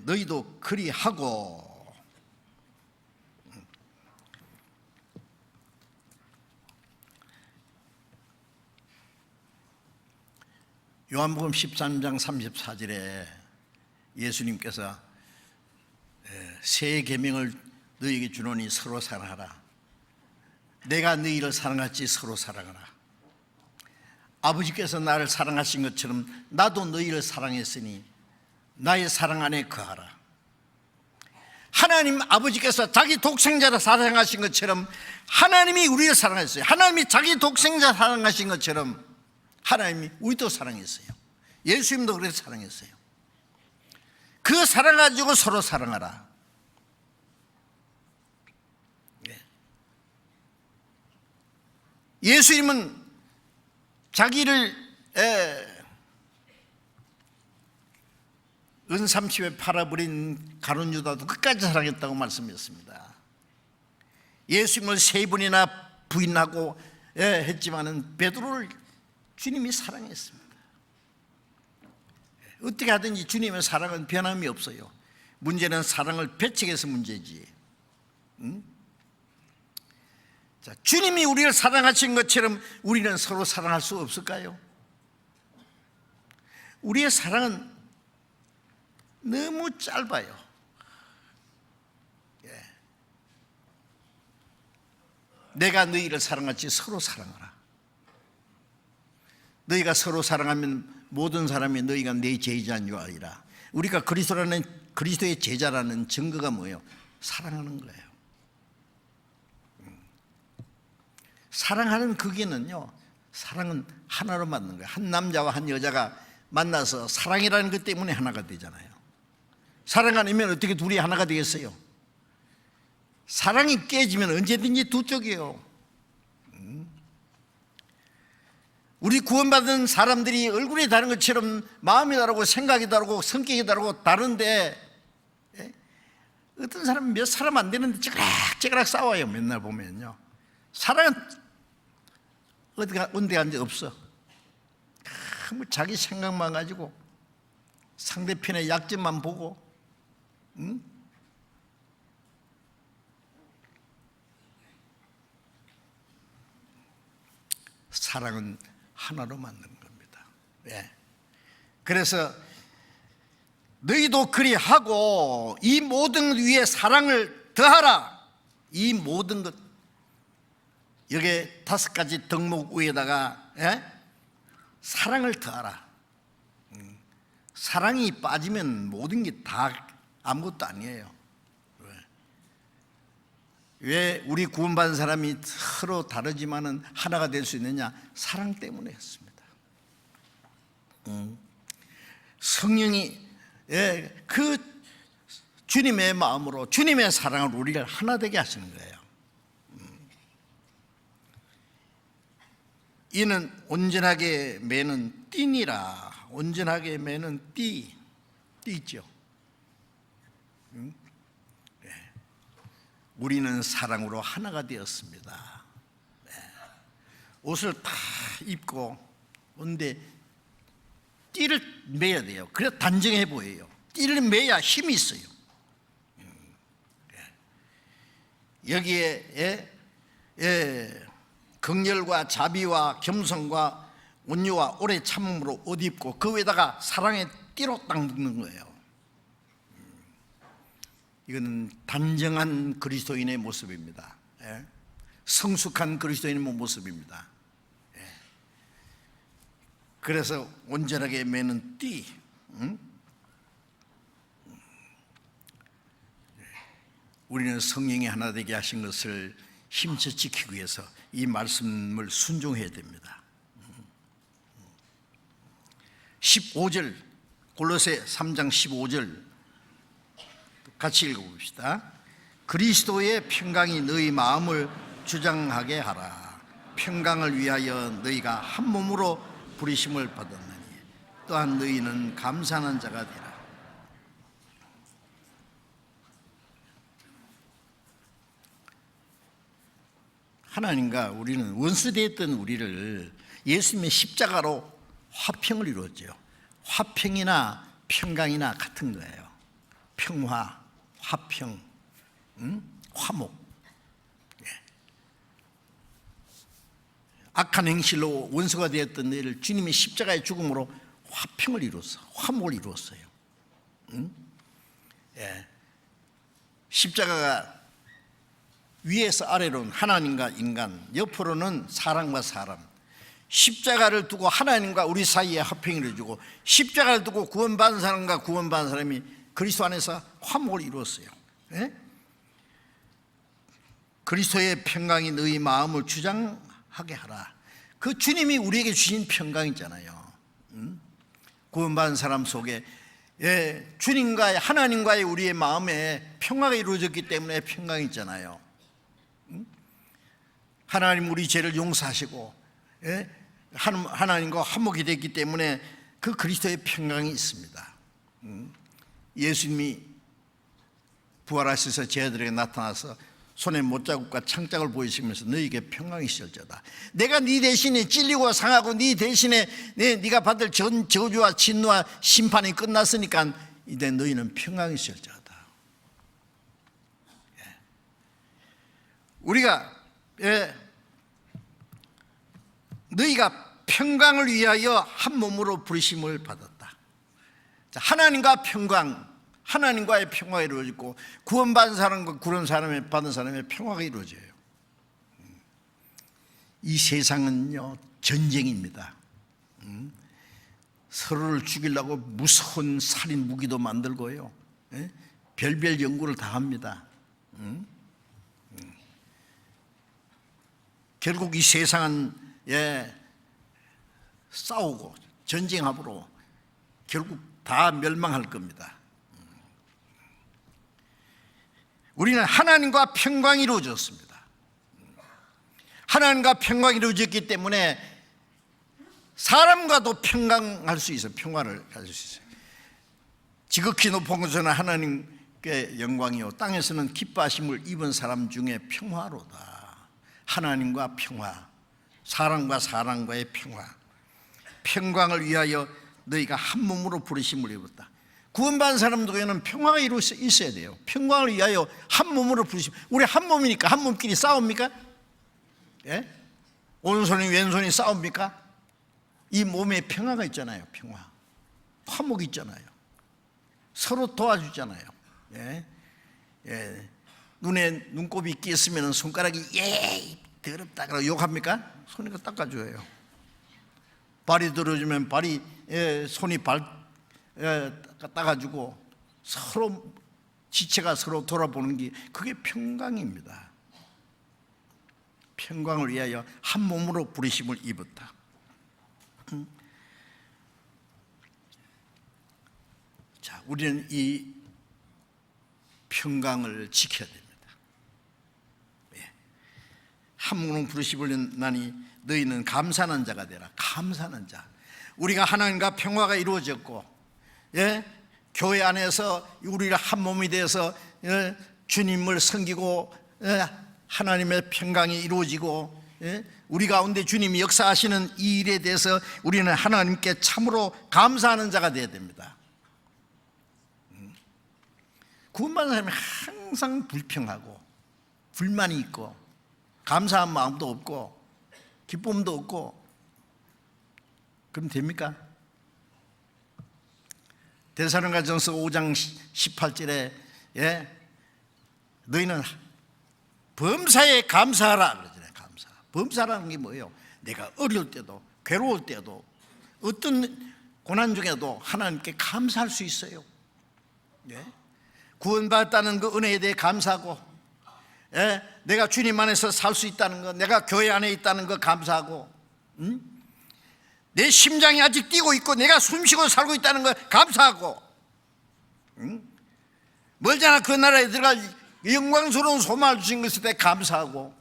너희도 그리하고. 요한복음 13장 34절에 예수님께서 새 계명을 너희에게 주노니 서로 사랑하라. 내가 너희를 사랑하지 서로 사랑하라. 아버지께서 나를 사랑하신 것처럼 나도 너희를 사랑했으니 나의 사랑 안에 거하라. 하나님 아버지께서 자기 독생자를 사랑하신 것처럼 하나님이 우리를 사랑했어요. 하나님이 자기 독생자 사랑하신 것처럼 하나님이 우리도 사랑했어요. 예수님도 그래서 사랑했어요. 그 사랑 가지고 서로 사랑하라. 예수님은 자기를 은30에 팔아버린 가룟 유다도 끝까지 사랑했다고 말씀했습니다. 예수님을 3번이나 부인하고 했지만은 베드로를 주님이 사랑했습니다. 어떻게 하든지 주님의 사랑은 변함이 없어요. 문제는 사랑을 배척해서 문제지. 자, 주님이 우리를 사랑하신 것처럼 우리는 서로 사랑할 수 없을까요? 우리의 사랑은 너무 짧아요. 내가 너희를 사랑하지 서로 사랑하라. 너희가 서로 사랑하면 모든 사람이 너희가 내 제자인 줄 알리라. 우리가 그리스도의 제자라는 증거가 뭐예요? 사랑하는 거예요. 사랑하는 그게는요, 사랑은 하나로 맞는 거예요. 한 남자와 한 여자가 만나서 사랑이라는 것 때문에 하나가 되잖아요. 사랑 아니면 어떻게 둘이 하나가 되겠어요? 사랑이 깨지면 언제든지 두 쪽이에요. 우리 구원받은 사람들이 얼굴이 다른 것처럼 마음이 다르고 생각이 다르고 성격이 다르고 다른데, 어떤 사람은 몇 사람 안 되는데 찌그락찌그락 싸워요. 맨날 보면요. 사랑은 어디 간 적 없어. 자기 생각만 가지고 상대편의 약점만 보고, 응? 사랑은 하나로 만든 겁니다. 왜? 그래서 너희도 그리하고 이 모든 것 위에 사랑을 더하라. 이 모든 것, 여기에 5가지 덕목 위에다가 사랑을 더하라. 사랑이 빠지면 모든 게 다 아무것도 아니에요. 왜 우리 구원받은 사람이 서로 다르지만은 하나가 될 수 있느냐? 사랑 때문에 했습니다. 성령이 그 주님의 마음으로 주님의 사랑으로 우리를 하나 되게 하시는 거예요. 이는 온전하게 매는 띠니라. 온전하게 매는 띠죠. 우리는 사랑으로 하나가 되었습니다. 옷을 다 입고 근데 띠를 매야 돼요. 그래야 단정해 보여요. 띠를 매야 힘이 있어요. 여기에 긍휼과 자비와 겸손과 온유와 오래 참음으로 옷 입고 그 위에다가 사랑의 띠로 딱 묶는 거예요. 이거는 단정한 그리스도인의 모습입니다. 성숙한 그리스도인의 모습입니다. 그래서 온전하게 매는 띠, 우리는 성령이 하나 되게 하신 것을 힘써 지키기 위해서 이 말씀을 순종해야 됩니다. 15절, 골로새 3장 15절 같이 읽어봅시다. 그리스도의 평강이 너희 마음을 주장하게 하라. 평강을 위하여 너희가 한 몸으로 부르심을 받았느니 또한 너희는 감사하는 자가 되라. 하나님과 우리는 원수되었던 우리를 예수님의 십자가로 화평을 이루었죠. 화평이나 평강이나 같은 거예요. 평화, 화평, 화목. 악한 행실로 원수가 되었던 너희를 주님의 십자가의 죽음으로 화평을 이루었어. 화목을 이루었어요. 십자가가 위에서 아래로는 하나님과 인간, 옆으로는 사람과 사람. 십자가를 두고 하나님과 우리 사이에 화평을 이루어주고, 십자가를 두고 구원받은 사람과 구원받은 사람이 그리스도 안에서 화목을 이루었어요. 그리스도의 평강이 너희 마음을 주장하게 하라. 그 주님이 우리에게 주신 평강이잖아요. 구원받은 사람 속에 주님과의, 하나님과의 우리의 마음에 평화가 이루어졌기 때문에 평강이 있잖아요. 하나님 우리 죄를 용서하시고 하나님과 화목이 됐기 때문에 그 그리스도의 평강이 있습니다. 예수님이 부활하셔서 제자들에게 나타나서 손에 못자국과 창짝을 보이시면서 너희에게 평강이 있을지어다. 내가 네 대신에 찔리고 상하고 네 대신에 네가 받을 저주와 진노와 심판이 끝났으니까 이제 너희는 평강이 있을지어다. 우리가 너희가 평강을 위하여 한 몸으로 부르심을 받았다. 하나님과 평강, 하나님과의 평화가 이루어지고 구원받은 사람과 받은 사람의 평화가 이루어져요. 이 세상은요 전쟁입니다. 서로를 죽이려고 무서운 살인 무기도 만들고요, 별별 연구를 다 합니다. 결국 이 세상은 싸우고 전쟁함으로 결국 다 멸망할 겁니다. 우리는 하나님과 평강이 이루어졌습니다. 하나님과 평강이 이루어졌기 때문에 사람과도 평강할 수 있어요. 평화를 가질 수 있어요. 지극히 높은 곳에는 하나님께 영광이요 땅에서는 기뻐하심을 입은 사람 중에 평화로다. 하나님과 평화, 사람과 사람과의 평화, 평강을 위하여 너희가 한 몸으로 부르심을 입었다. 구원받은 사람들에게는 평화가 이루어 있어야 돼요. 평강을 위하여 한 몸으로 부르심. 우리 한 몸이니까 한 몸끼리 싸웁니까? 예? 오른손이 왼손이 싸웁니까? 이 몸에 평화가 있잖아요. 평화, 화목이 있잖아요. 서로 도와주잖아요. 예? 예. 눈에 눈곱이 끼었으면 손가락이 더럽다 그러고 욕합니까? 손이 닦아줘요. 발이 더러워지면 발이 손이 닦아주고 서로 지체가 서로 돌아보는 게 그게 평강입니다. 평강을 위하여 한 몸으로 부르심을 입었다. 자, 우리는 이 평강을 지켜야 됩니다. 한 몸으로 부르심을 나니 너희는 감사하는 자가 되라. 감사하는 자. 우리가 하나님과 평화가 이루어졌고, 예? 교회 안에서 우리가 한 몸이 되어서 주님을 섬기고 하나님의 평강이 이루어지고, 우리 가운데 주님이 역사하시는 이 일에 대해서 우리는 하나님께 참으로 감사하는 자가 되어야 됩니다. 구원받은 사람이 항상 불평하고 불만이 있고 감사한 마음도 없고 기쁨도 없고 그럼 됩니까? 데살로니가전서 5장 18절에 너희는 범사에 감사하라 그러잖아요. 감사. 범사라는 게 뭐예요? 내가 어려울 때도 괴로울 때도 어떤 고난 중에도 하나님께 감사할 수 있어요. 구원받았다는 그 은혜에 대해 감사하고, 내가 주님 안에서 살 수 있다는 것, 내가 교회 안에 있다는 것 감사하고, 내 심장이 아직 뛰고 있고 내가 숨쉬고 살고 있다는 것 감사하고, 멀잖아 그 나라에 들어갈 영광스러운 소망을 주신 것에 대해 감사하고,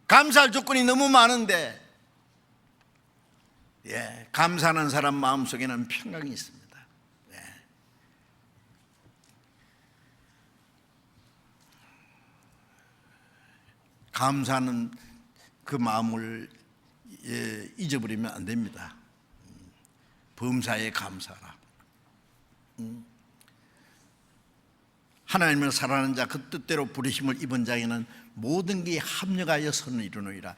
감사할 조건이 너무 많은데 감사하는 사람 마음속에는 평강이 있습니다. 감사하는 그 마음을 잊어버리면 안 됩니다. 범사에 감사하라. 하나님을 사랑하는 자, 그 뜻대로 부르심을 입은 자에게는 모든 게 합력하여 선을 이루느니라.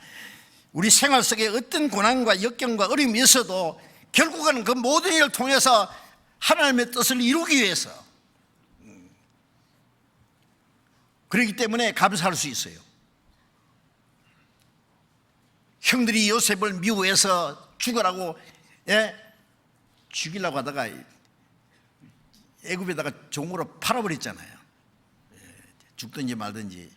우리 생활 속에 어떤 고난과 역경과 어려움이 있어도 결국은 그 모든 일을 통해서 하나님의 뜻을 이루기 위해서, 그렇기 때문에 감사할 수 있어요. 형들이 요셉을 미워해서 죽으라고 죽이려고 하다가 애굽에다가 종으로 팔아버렸잖아요. 죽든지 말든지.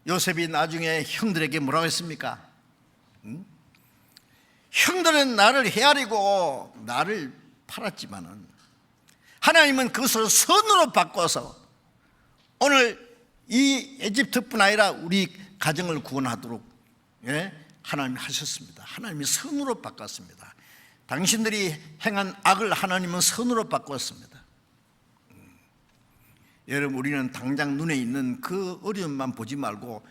요셉이 나중에 형들에게 뭐라고 했습니까? 형들은 나를 헤아리고 나를 팔았지만은 하나님은 그것을 선으로 바꿔서 오늘 이 에집트뿐 아니라 우리 가정을 구원하도록 하나님이 하셨습니다. 하나님이 선으로 바꿨습니다. 당신들이 행한 악을 하나님은 선으로 바꿨습니다. 여러분, 우리는 당장 눈에 있는 그 어려움만 보지 말고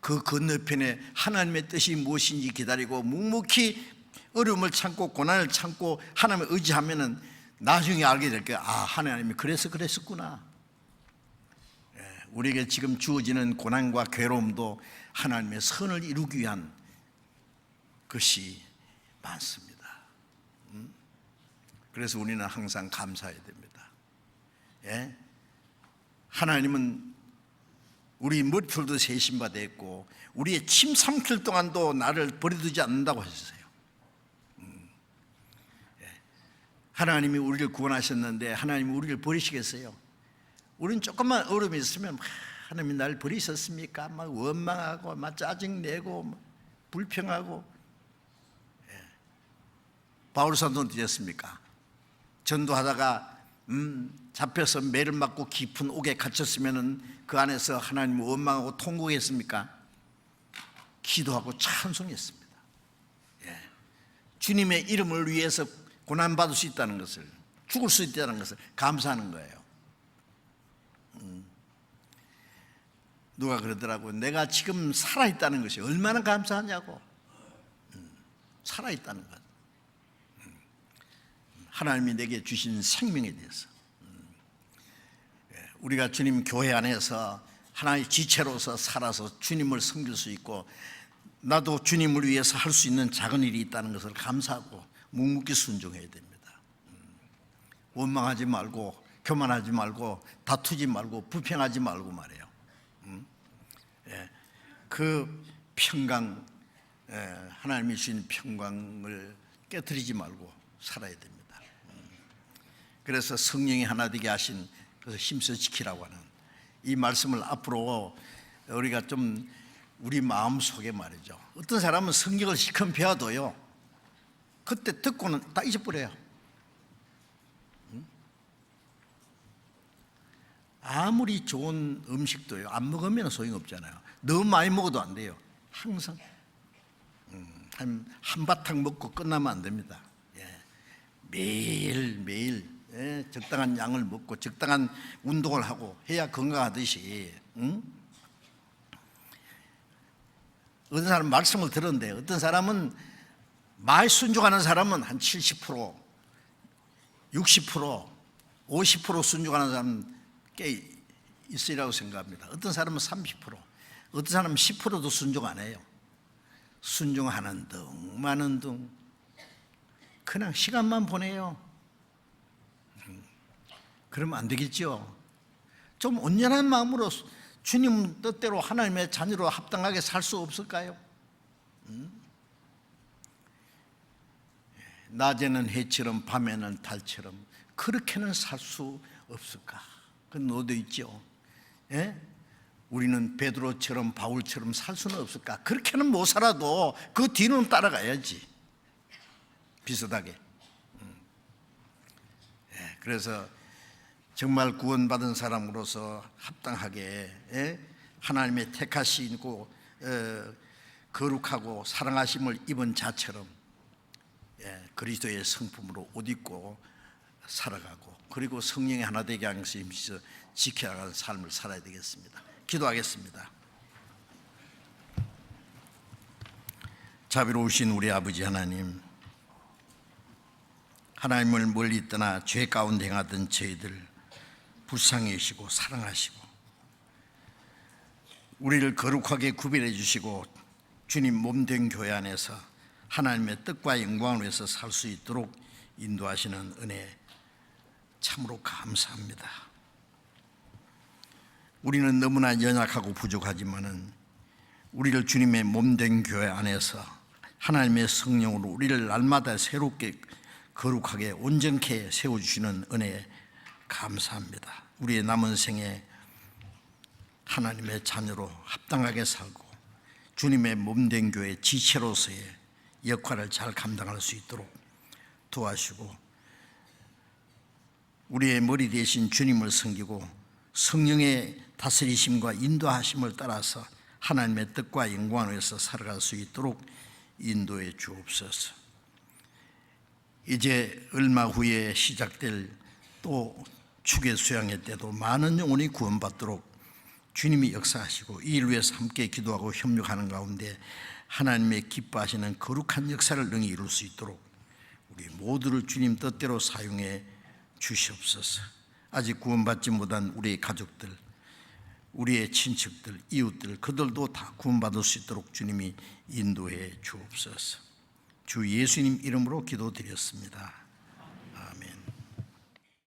그 건너편에 하나님의 뜻이 무엇인지 기다리고 묵묵히 어려움을 참고 고난을 참고 하나님을 의지하면은 나중에 알게 될 거예요. 아, 하나님이 그래서 그랬었구나. 우리에게 지금 주어지는 고난과 괴로움도 하나님의 선을 이루기 위한 것이 많습니다. 그래서 우리는 항상 감사해야 됩니다. 하나님은 우리 머리털도 세신 바 됐고 우리의 침 삼킬 동안도 나를 버려두지 않는다고 하셨어요. 하나님이 우리를 구원하셨는데 하나님이 우리를 버리시겠어요? 우리는 조금만 어려움이 있으면 하나님이 나를 버리셨습니까? 막 원망하고 막 짜증내고 막 불평하고. 바울 사도는 어땠습니까? 전도하다가 잡혀서 매를 맞고 깊은 옥에 갇혔으면 그 안에서 하나님을 원망하고 통곡했습니까? 기도하고 찬송했습니다. 예. 주님의 이름을 위해서 고난받을 수 있다는 것을, 죽을 수 있다는 것을 감사하는 거예요. 누가 그러더라고요. 내가 지금 살아있다는 것이 얼마나 감사하냐고. 살아있다는 것. 하나님이 내게 주신 생명에 대해서. 우리가 주님 교회 안에서 하나의 지체로서 살아서 주님을 섬길 수 있고, 나도 주님을 위해서 할 수 있는 작은 일이 있다는 것을 감사하고 묵묵히 순종해야 됩니다. 원망하지 말고, 교만하지 말고, 다투지 말고, 불평하지 말고 말이에요. 그 평강, 하나님이 주신 평강을 깨트리지 말고 살아야 됩니다. 그래서 성령이 하나 되게 하신, 그래서 힘써 지키라고 하는 이 말씀을 앞으로 우리가 좀 우리 마음 속에 말이죠. 어떤 사람은 성경을 시큼 배워도요, 그때 듣고는 다 잊어버려요. 아무리 좋은 음식도요, 안 먹으면 소용없잖아요. 너무 많이 먹어도 안 돼요. 항상 한바탕 먹고 끝나면 안 됩니다. 매일 적당한 양을 먹고 적당한 운동을 하고 해야 건강하듯이. 어떤 사람은 말씀을 들었는데, 어떤 사람은 많이 순종하는 사람은 한 70%, 60%, 50% 순종하는 사람은 꽤 있으리라고 생각합니다. 어떤 사람은 30%, 어떤 사람은 10%도 순종 안 해요. 순종하는 둥 마는 둥 그냥 시간만 보내요. 그러면 안 되겠죠. 좀 온전한 마음으로 주님 뜻대로 하나님의 자녀로 합당하게 살 수 없을까요? 낮에는 해처럼 밤에는 달처럼 그렇게는 살 수 없을까? 그건 어디 있죠. 우리는 베드로처럼 바울처럼 살 수는 없을까? 그렇게는 못 살아도 그 뒤는 따라가야지. 비슷하게. 그래서 정말 구원받은 사람으로서 합당하게 하나님의 택하시고 거룩하고 사랑하심을 입은 자처럼 그리스도의 성품으로 옷 입고 살아가고, 그리고 성령의 하나 되게 하면서 지켜나가는 삶을 살아야 되겠습니다. 기도하겠습니다. 자비로우신 우리 아버지 하나님, 하나님을 멀리 떠나 죄 가운데 행하던 저희들 불쌍히 여기시고 사랑하시고 우리를 거룩하게 구별해 주시고 주님 몸된 교회 안에서 하나님의 뜻과 영광을 위해서 살 수 있도록 인도하시는 은혜 참으로 감사합니다. 우리는 너무나 연약하고 부족하지만은 우리를 주님의 몸된 교회 안에서 하나님의 성령으로 우리를 날마다 새롭게 거룩하게 온전케 세워주시는 은혜에 감사합니다. 우리의 남은 생에 하나님의 자녀로 합당하게 살고 주님의 몸된 교회 지체로서의 역할을 잘 감당할 수 있도록 도와주시고, 우리의 머리 대신 주님을 섬기고 성령의 다스리심과 인도하심을 따라서 하나님의 뜻과 영광을 위해서 살아갈 수 있도록 인도해 주옵소서. 이제 얼마 후에 시작될 또 축의 수양회 때도 많은 영혼이 구원받도록 주님이 역사하시고 이 일 위해서 함께 기도하고 협력하는 가운데 하나님의 기뻐하시는 거룩한 역사를 능히 이룰 수 있도록 우리 모두를 주님 뜻대로 사용해 주시옵소서. 아직 구원받지 못한 우리의 가족들, 우리의 친척들, 이웃들, 그들도 다 구원받을 수 있도록 주님이 인도해 주옵소서. 주 예수님 이름으로 기도드렸습니다.